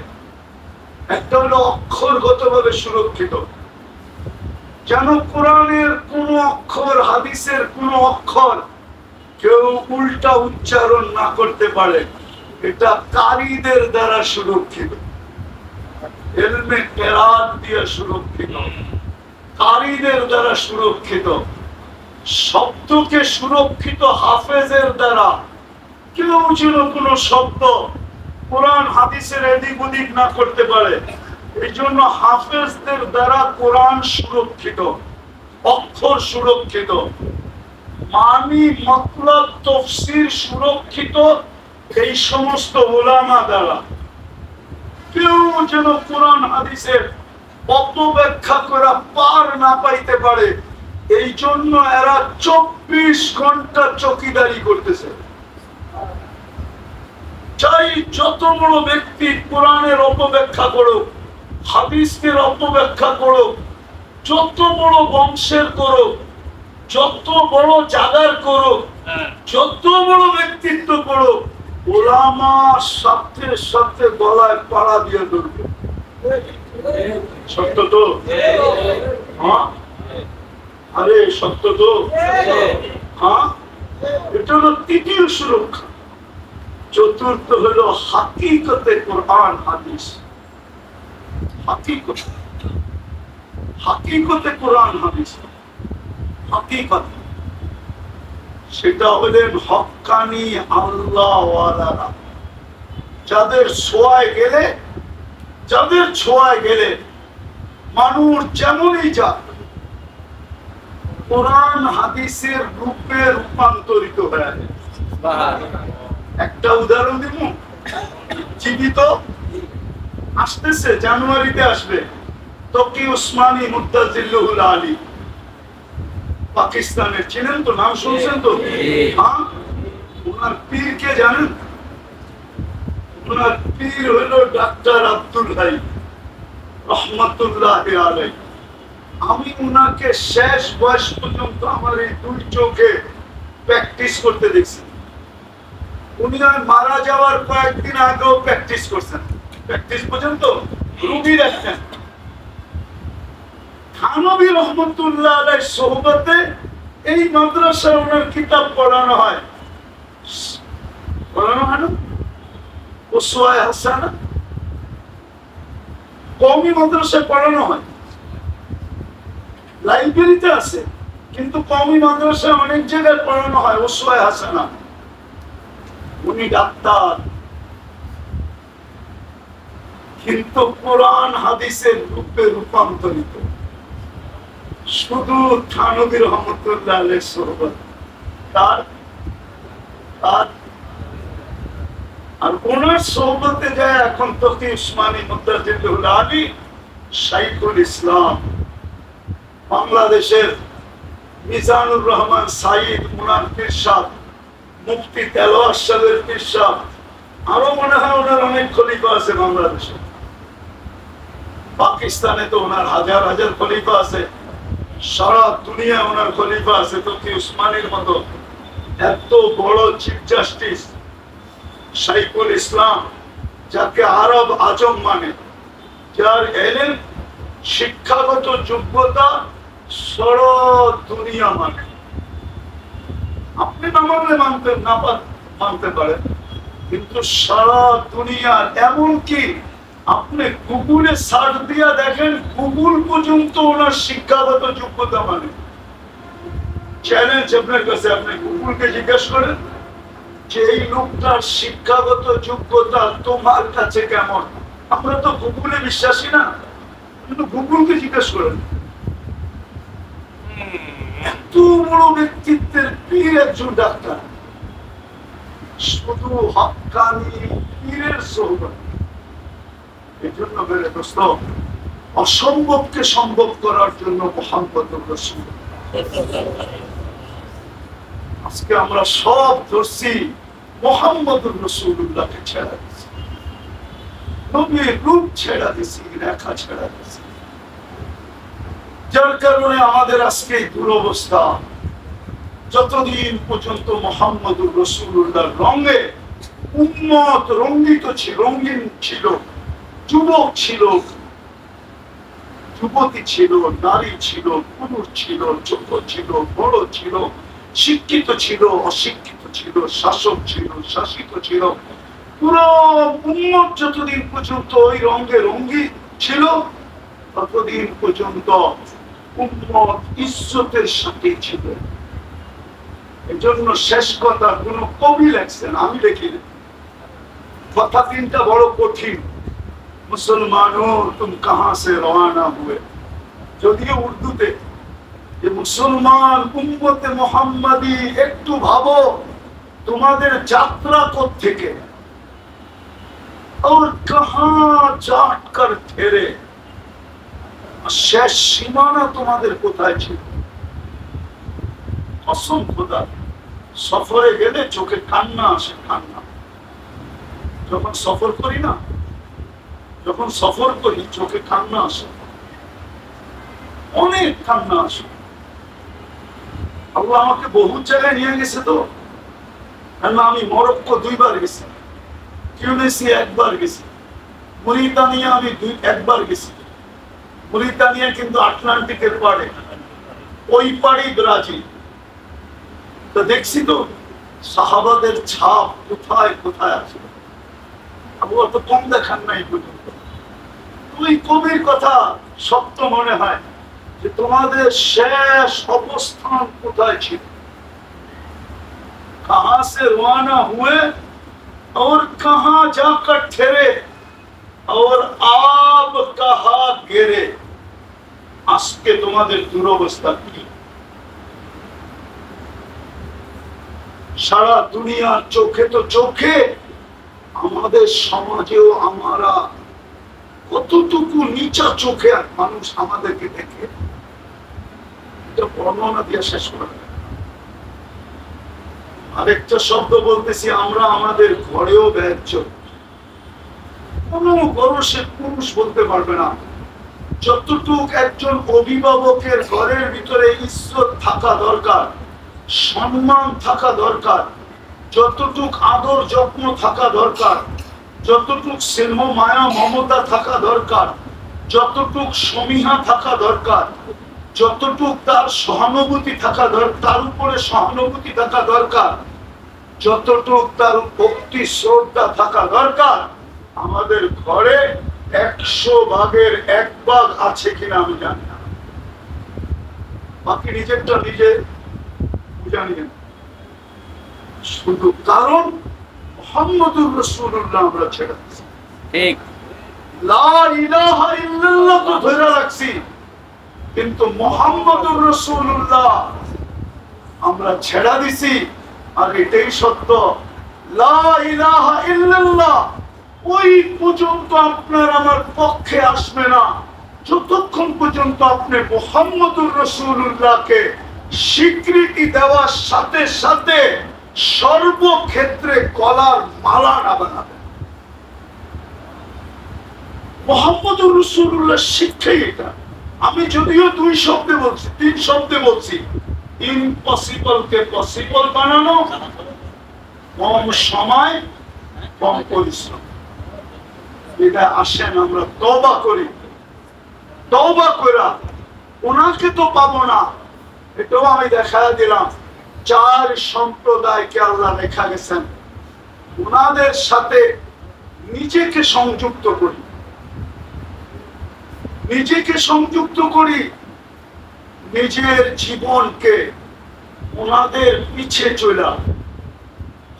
Speaker 1: একটা হলো অক্ষরগত ভাবে সুরক্ষিত, যেন কোরআনের কোন অক্ষর, হাদিসের কোন অক্ষর কেউ উল্টা উচ্চারণ না করতে পারে। এটা কারীদের দ্বারা সুরক্ষিত, ইলমে কেরাত দিয়ে সুরক্ষিত, কারীদের দ্বারা সুরক্ষিত। শব্দকে সুরক্ষিত হাফেজের দ্বারা। কেউ যেন কোন শব্দ কোরআন হাদিসের এদিক ওদিক না করতে পারে। এই জন্য হাফেজদের দ্বারা কোরআন সুরক্ষিত, অক্ষর সুরক্ষিত, মানি মতলব তাফসীর সুরক্ষিত এই সমস্ত উলামা দ্বারা। কেউ যেন কোরআন হাদিসের অপব্যাখ্যা করা পার না পাইতে পারে, এই জন্য এরা 24 ঘন্টা চৌকিদারি করতেছে। চাই যত বড় ব্যক্তি কোরআনের অপব্যাখ্যা করুক, হাদিসের অপব্যাখ্যা করুক, যত বড় বংশের করুক, যত বড় জাগার করুক, যত বড় ব্যক্তিত্ব করুক, ওলামার সাথে সাথে গলায় পাড়া দিয়ে ধরবে। সত্য তো? হ্যাঁ, আরে সত্য তো? হ্যাঁ, এটা হলো তৃতীয় সুরক্ষা। চতুর্থ হলো হাকিকতে কোরআন হাদিস। হাকিকত, হাকিকতে কোরআন হাদিস, হাকিকত সেটা হলেন হক্কানি আল্লাহ ওয়ালারা, যাদের ছোঁয়ায় গেলে, যাদের ছোঁয়ায় গেলে মানুষ যেমনই যাক কোরআন হাদিসের রূপে রূপান্তরিত হয়ে যায়। একটা উদাহরণ দিব, জীবিত আসতেছে, জানুয়ারিতে আসবে তকি উসমানী মুত্তাজিল্লুল আলী, পাকিস্তানের, চিনেন তো? নাম শুনছেন তো? হ্যাঁ, ওনার পীর কে জানেন? ওনার পীর হইল ডাক্তার আব্দুল হাই রহমতুল্লাহ আলাইহি। আমি উনাকে শেষ বয়স পর্যন্ত আমার এই দুই চোখে প্র্যাকটিস করতে দেখছি। উনি মারা যাওয়ার কয়েকদিন আগেও প্র্যাকটিস করছেন, প্র্যাকটিস পর্যন্ত রুগী রাখতেন। থানবী রহমতুল্লাহ আলাইহির সোহবতে এই মাদ্রাসায় ওনার কিতাব পড়ানো হয়, পড়ানো হয় না? উসওয়ায়ে হাসানা কওমি মাদ্রাসায় পড়ানো হয়, লাইব্রেরিতে আছে, কিন্তু কওমি মাদ্রাসায় অনেক জায়গায় পড়ানো হয় উসওয়ায়ে হাসানা। উনি ডাক্তার, কিন্তু কোরআন হাদিসের রূপে রূপান্তরিত। শুধু থানবী রহমতুল্লাহ আলাইহির সোহবত তার, আর ওনার সোহবতে যায় এখন তকি উসমানী মুত্তাজিল্লুল আলী শাইখুল ইসলাম, বাংলাদেশের মিজানুর রহমান সাইদ, ওনার পীর সাহেব, মুফতি তেলোয়ার সাহেবের পীর সাহেব, আরো মনে হয় ওনার অনেক খলিফা আছে বাংলাদেশে। পাকিস্তানে তো ওনার হাজার হাজার খলিফা আছে, সারা দুনিয়া ওনার খলিফা আছে। তকি উসমানীর মতো এত বড় চিফ জাস্টিস শাইখুল ইসলাম, যাকে আরব আজম মানে, যার এলেম শিক্ষাগত যোগ্যতা সারা দুনিয়া মানে। আপনি না মানলে মানতে পারেন, কিন্তু সারা দুনিয়ার, এমনকি আপনি গুগলে সার্চ দিয়া দেখেন, গুগল পর্যন্ত ওনার শিক্ষাগত যোগ্যতা মানে। চ্যালেঞ্জ আপনার কাছে, আপনি গুগলকে জিজ্ঞেস করেন যে এই লোকটার শিক্ষাগত যোগ্যতা তোমার কাছে কেমন। আমরা তো গুগলে বিশ্বাসী না, কিন্তু গুগলকে জিজ্ঞেস করেন। এত বড় ব্যক্তিত্বের পীর একজন ডাক্তার, শুধু হক্কানি পীরের সোহবত। এই জন্য বেড়ে দোস্ত, অসম্ভবকে সম্ভব করার জন্য মুহাম্মদুর রাসূল। আজকে আমরা সব ধরছি মুহাম্মদুর রাসূলুল্লাহকে ছেড়ে দিচ্ছি, নবীর রূপ ছেড়ে দিচ্ছি, রেখা ছেড়ে দিচ্ছি, যার কারণে আমাদের আজকে এই দুরবস্থা। যতদিন পর্যন্ত মুহাম্মদুর রাসূলুল্লাহর রঙে উম্মত রঙ্গিত ছিল, রঙিন ছিল, যুবক ছিল, যুবতী ছিল, নারী ছিল, পুরুষ ছিল, ছোট ছিল, বড় ছিল, শিক্ষিত ছিল, অশিক্ষিত ছিল, শাসক ছিল, শাসিত ছিল। পুরো উম্মত যতদিন পর্যন্ত ওই রঙে রঙ্গি ছিল ততদিন পর্যন্ত উম্মত ইজ্জতের সাথে ছিল। এজন্য শেষ কথা কোন কবি লেখছেন, আমি লিখিনি। কথা তিনটা বড় কঠিন। মুসলমানো তুম কাহা সে রওয়ানা হুয়ে, যদিও উর্দুতে, যে মুসলমান উম্মতে মুহাম্মাদি একটু ভাবো তোমাদের যাত্রা কোত্থেকে, और कहां जाकर ठहरे, শেষ সীমানা তোমাদের কোথায় ছিল। কসম খোদা, সফরে গেলে চোখে কান্না আসে, কান্না। যখন সফর করি না, যখন সফর করি চোখে কান্না আসে, অনেক কান্না আসে। আল্লাহ আমাকে বহু জায়গায় নিয়ে গেছে তো, আমি মরক্কো 2 বার গেছি, টিউনিসিয়া 1 বার গেছি, মরিতানিয়া আমি একবার গেছি। মরিতানিয়া কিন্তু আটলান্টিকের পাড়ে, ওই পাড়েই ব্রাজিল। তো দেখছি তো সাহাবাদের ছাপ কোথায় কোথায় আছে। আবু অত কম দেখান নাই পর্যন্ত। ওই কবির কথা সত্য মনে হয় যে তোমাদের শেষ অবস্থান কোথায় ছিল। कहां से रवाना हुए और कहां जाकर ठहरे और आप कहां गिरे। আজকে তোমাদের দুরবস্থা কি। সারা দুনিয়ার চোখে তো চোখে, আমাদের সমাজেও আমরা কতটুকু নিচা চোখে মানুষ আমাদেরকে দেখে, এটা বর্ণনা দিয়ে শেষ করা। আরেকটা শব্দ বলতেছি, আমরা আমাদের ঘরেও ব্যর্থ। কোন গরসে পুরুষ বলতে পারবে না যতটুক একজন অভিভাবকের ঘরের ভিতরে ইজ্জত থাকা দরকার, সম্মান থাকা দরকার, যতটুক আদর যত্ন থাকা দরকার, যতটুক স্নেহ মায়া মমতা থাকা দরকার, যতটুক সমীহা থাকা দরকার, যতটুক তার সহানুভূতি থাকা দরকার, তার উপরে সহানুভূতি থাকা দরকার, যতটুক তার ভক্তি শ্রদ্ধা থাকা দরকার, আমাদের ঘরে 100 ভাগের 1 ভাগ আছে কিনা আমি জানি না। বাকি নিজেরটা নিজে জানি না, শুধু কারণ মুহাম্মদুর রাসূলুল্লাহ আমরা ছেড়ে দিয়েছি।
Speaker 2: ঠিক,
Speaker 1: লা ইলাহা ইল্লাল্লাহ তো ধরে রাখছি, কিন্তু মুহাম্মদুর রাসূলুল্লাহ আমরা ছেড়ে দিছি। আর এটাই সত্য, লা ইলাহা ইল্লাল্লাহ ওই পর্যন্ত আপনার আমার পক্ষে আসবে না যতক্ষণ পর্যন্ত আপনি মুহাম্মদুর রাসূলুল্লাহকে স্বীকৃতি দেওয়ার সাথে সাথে সর্বক্ষেত্রে গলার মালা না বানাবেন। মুহাম্মদুর রাসূলুল্লাহ শিক্ষাই এটা। আমি যদিও 2 শব্দে বলছি, 3 শব্দে বলছি, ইম্পসিবল কে পসিবল বানানো, কম সময় কম পরিশ্রম। এটা আসেন আমরা তওবা করি, তওবা কইরা ওনাকে তো পাবো না, এটাও আমি দেখা দিলাম। 4 সম্প্রদায়কে আল্লাহ রেখা গেছেন, ওনাদের সাথে নিজেকে সংযুক্ত করি, নিজেকে সংযুক্ত করি, নিজের জীবনকে ওনাদের পিছে চলা,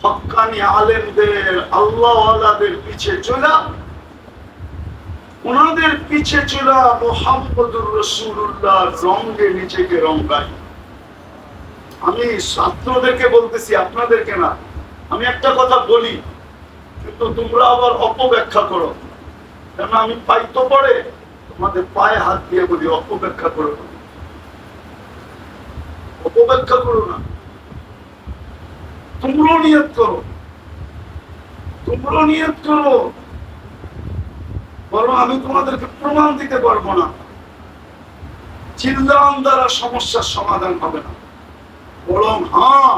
Speaker 1: হক্কানি আলেমদের আল্লাহওয়ালাদের পিছে চলা, ওনাদের পিছে চলা, মুহাম্মদুর রাসূলুল্লাহ রঙে নিজেকে রঙাই। আমি ছাত্রদেরকে বলতেছি, আপনাদেরকে না। আমি একটা কথা বলি কিন্তু তোমরা আবার অপব্যাখ্যা করো, কেন আমি পাইতো পড়ে তোমাদের পায়ে হাত দিয়ে বলি অপব্যাখ্যা করো, অপব্যাখ্যা করো না। তোমরাও নিয়ত করো, তোমরাও নিয়ত করো। বরং আমি তোমাদেরকে প্রমাণ দিতে পারবো না, চিল্লান দ্বারা সমস্যার সমাধান হবে না। বরং হ্যাঁ,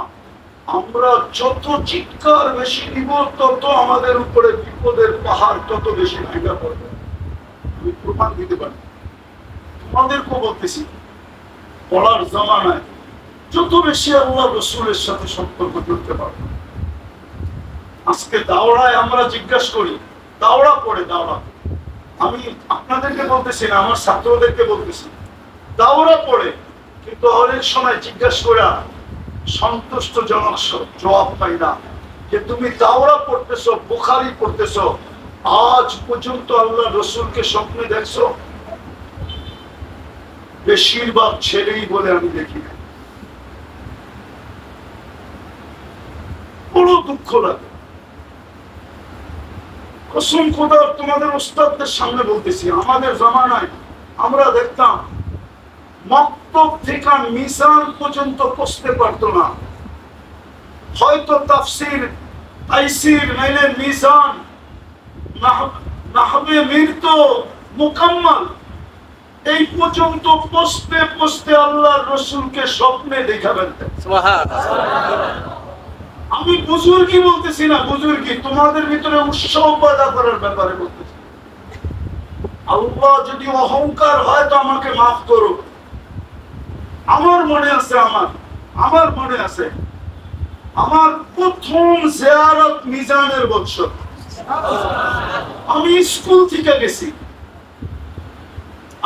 Speaker 1: আমরা যত চিৎকার বেশি দিব তত আমাদের উপরে বিপদের পাহাড় তত বেশি ভেঙে পড়বে। আমি প্রমাণ দিতে পারি। তোমাদেরকেও বলতেছি, পড়ার জামানায় যত বেশি আল্লাহ রসুলের সাথে সম্পর্ক করতে পারবো। আজকে দাওড়ায় আমরা জিজ্ঞাসা করি, দাওড়া পড়ে দাওড়া, আমি আপনাদেরকে বলতেছি না, আমার ছাত্রদেরকে বলতেছি, দাওড়া পড়ে, কিন্তু অনেক সময় জিজ্ঞাসা করা সন্তুষ্টজনক জবাব পাই না যে তুমি দাওড়া পড়তেছো, বুখারী পড়তেছো, আজ পর্যন্ত আল্লাহ রসুলকে স্বপ্নে দেখছো? বেশিরভাগ ছেলেই বলে আমি দেখি না। বড় দুঃখ লাগে। কসম খোদার তোমাদের ওস্তাদদের সামনে বলতেছি, আমাদের জামানায় আমরা দেখতাম মক্তব থেকে মিজান পর্যন্ত পৌঁছতে পারতো না, হয়তো তাফসির, তাইসির, নাইলে মিজান, নাহবে মৃত্যু মুকাম্মাল, এই পর্যন্ত পৌঁছতে পৌঁছতে আল্লাহর রসুলকে স্বপ্নে দেখাবেন। আমি বুজুর্গি বলতেছি না, বুজুর্গি তোমাদের ভিতরে উৎসাহ পয়দা করার ব্যাপারে বলতেছি। আল্লাহ যদি অহংকার হয় তো আমাকে মাফ করো। আমার মনে আছে, আমার মনে আছে আমার প্রথম জিয়ারত মিজানের বছর, আমি স্কুল থেকে গেছি,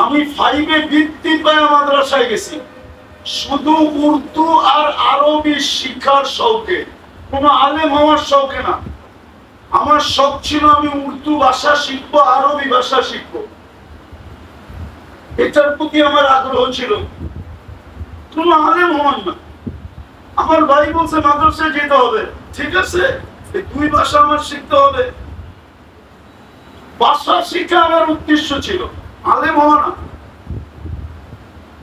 Speaker 1: আমি 5-এ বৃত্তি পায় মাদ্রাসায় গেছি, শুধু উর্দু আর আরবি শিক্ষার শৌকে, কোনো আলেম হওয়ার শৌকে না। আমার শখ ছিল আমি উর্দু ভাষা শিখবো, আরবি ভাষা শিখবো, এটার প্রতি আমার আগ্রহ ছিল, কোনো আলেম হওয়ার না। আমার ভাই বলছে মাদ্রাসায় যেতে হবে, ঠিক আছে, এই 2 ভাষা আমার শিখতে হবে। ভাষা শিখা আমার উদ্দেশ্য ছিল, আলেম হওয়া না।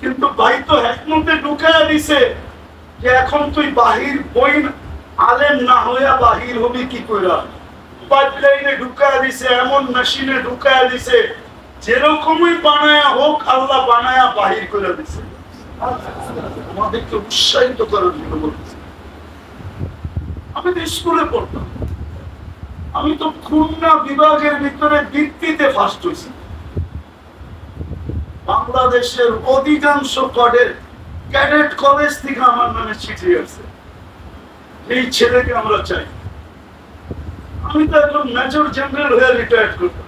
Speaker 1: কিন্তু ভাই তো হেকমতে ঢুকাইয়া দিছে যে এখন তুই বাহির বই আলেম না হইয়া বাহির হবি কি কইরা, পাইপলাইনে ঢুকাইয়া দিছে, এমন মেশিনে ঢুকাইয়া দিছে, যেরকমই বানায়া হোক আল্লাহ বানায়া বাহির করে দিছে। আমাদেরকে উৎসাহিত করার জন্য বলতেছি। আমি তো স্কুলে পড়তাম, আমি তো খুলনা বিভাগের ভিতরে বৃত্তিতে ফার্স্ট হয়েছি। বাংলাদেশের অধিকাংশ ক্যাডেট কলেজ থেকে আমার নামে চিঠি আছে, এই ছেলেকে আমরা চাই। আমি তো এখন মেজর জেনারেল হয়ে রিটায়ার করতাম,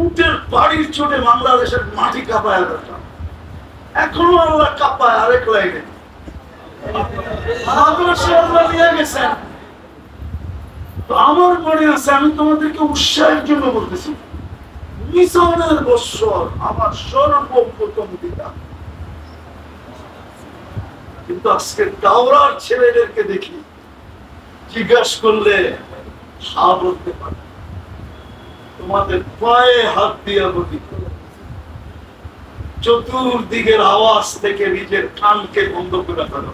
Speaker 1: উটের বাড়ির চোটে বাংলাদেশের মাটি কাঁপায় যেতাম, এখনো আল্লাহ কাঁপায় আরেক লাইনে। মাদ্রাসা আল্লাহ নিয়ে গেছেন। তো আমার মনে আছে, আমি তোমাদেরকে উৎসাহের জন্য বলতেছি, মিজানের বৎসর আমার সর্বপ্রথম দিতা। কিন্তু আজকে দাওরার ছেলেদেরকে দেখি, জিজ্ঞাসা করলে হা বলতে পারে, তোমাদের পায়ে হাত দিয়া বলি, চতুর্দিকের আওয়াজ থেকে নিজের কানকে বন্ধ করে ফেলো,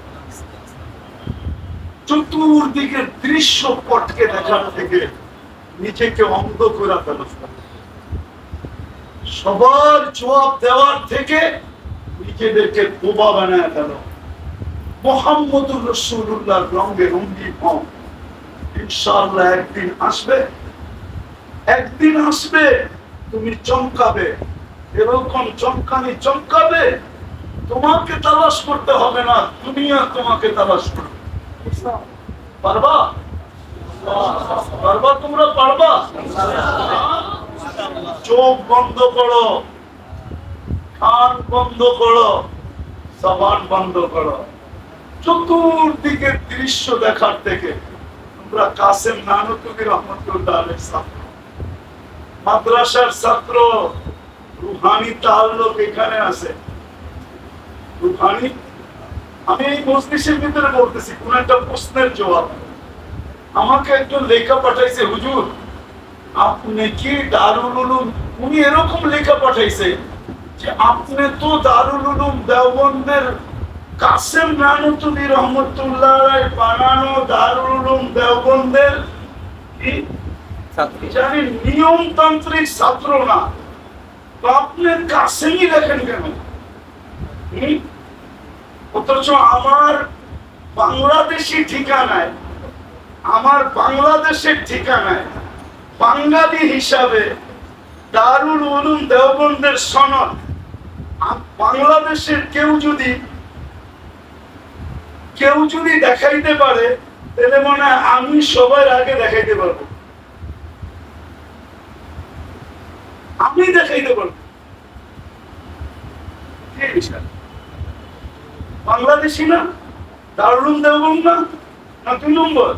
Speaker 1: চতুর্দিকের দৃশ্য পটকে দেখার থেকে নিজেকে অন্ধ করে ফেলো, সবার জবাব দেওয়ার থেকে নিজেদেরকে বোবা বানায় ফেলো। মুহাম্মদুর রাসূলুল্লাহর রঙে রঙিন হও। ইনশাআল্লাহ একদিন আসবে তুমি চমকাবে, এরকম চমকানি চমকাবে, তোমাকে তালাশ করতে হবে না, দুনিয়া তোমাকে তালাশ করবে। পারবা? পারবা? তোমরা পারবা? চোখ বন্ধ করো, কান বন্ধ করো, জবান বন্ধ করো, চতুর্দিকে দৃশ্য দেখার থেকে। তোমরা কাসেম নানতুবি রহমতুল্লাহ আলাইহির ছাত্র, মাদ্রাসার ছাত্র, রুহানি তাআল্লুক এখানে আছে। রুহানি, আমি এই মজলিসের ভিতরে বলতেছি, কোন একটা প্রশ্নের জবাব। আমাকে একজন লেখা পাঠাইছে, হুজুর আপনি কি দারুল উলুম, উনি এরকম লেখা পাঠাইছে যে আপনি তো দারুল উলুম দেওবন্দের কাসেম নানতুবি রহমতুল্লাহ বানানো দারুল উলুম দেওবন্দের কি জানি নিয়মতান্ত্রিক ছাত্র না, তো আপনি কাসেমই লেখেন কেন? অথচ আমার বাংলাদেশি ঠিকানায়, আমার বাংলাদেশের ঠিকানায় বাঙালি হিসাবে দারুল উলুম দেওবন্দের সনদ বাংলাদেশের কেউ যদি দেখাইতে পারে, তাহলে মনে হয় আমি সবার আগে দেখাইতে পারবো। আমি দেখাইতে পারবো। বাংলাদেশি না, দারুল দেওবন্দ না 2 নম্বর,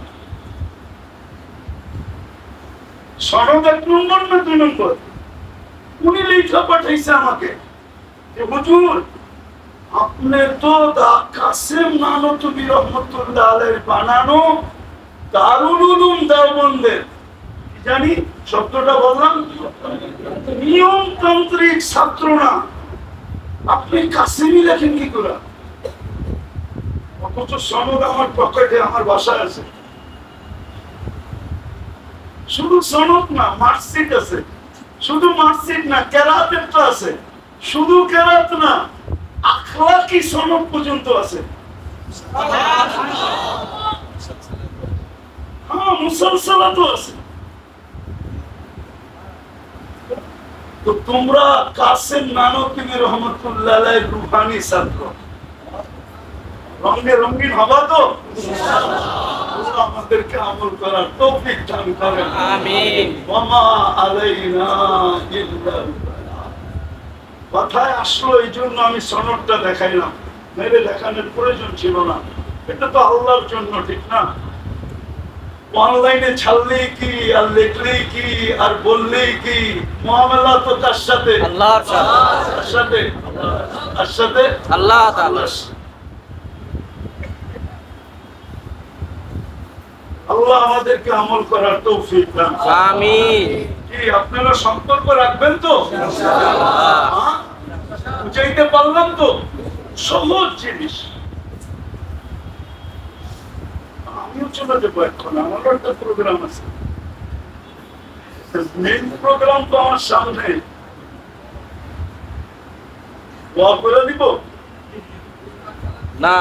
Speaker 1: সনদ 1 নম্বর না 2 নম্বর। উনি লেখা পাঠাইছে আমাকে যে হুজুর আপনি তো কাসেম নানতুবি রহমতুল্লাহ আলাইহির বানানো দারুল উলুম দেওবন্দের, জানি শব্দটা বললাম, নিয়মতান্ত্রিক ছাত্র না, আপনি কাসেমি লেখেন কি করে? অথচ সনদ আমার পকেটে, আমার বাসায় আছে। শুধু সনদ না, মার্কশিট আছে। শুধু মার্কশিট না, কেরাতেরটা আছে। শুধু কেরাত না, আখলাকি সনদ পর্যন্ত আছে। হ্যাঁ, মুসালসালাতও আছে। তো তোমরা কাসেম নানতুবি রহমতুল্লাহ আলাইহির রূহানি ছাত্র, রঙে রঙিন হবা তো? আল্লাহ আমাদেরকে আমল করার তৌফিক দান করেন,
Speaker 2: আমিন।
Speaker 1: ওয়া মা আলাইনা ইল্লাল বালাগ। কথায় আসলো এই জন্য আমি সনদটা দেখাইলাম, মেরে দেখানোর প্রয়োজন ছিল না। এটা তো আল্লাহর জন্য, ঠিক না? অনলাইনে ছাড়লেই কি আর লিখলেই কি আর বললেই কি, মুআমালা তো তার সাথে,
Speaker 2: আল্লাহর সাথে।
Speaker 1: তার সাথে, তার সাথে
Speaker 2: আল্লাহ তাআলা।
Speaker 1: আল্লাহ আমাদেরকে আমল করার তৌফিক দান করুন।
Speaker 2: আমিন।
Speaker 1: কি আপনারা সম্পর্ক রাখবেন তো?
Speaker 2: ইনশাআল্লাহ।
Speaker 1: হ্যাঁ? বুঝাইতে পারলাম তো? সহজ জিনিস। আমিও চলে যাবো এখন, আমারও একটা প্রোগ্রাম আছে। মেইন প্রোগ্রাম তো আমার সামনে। দোয়া করে দিব
Speaker 2: না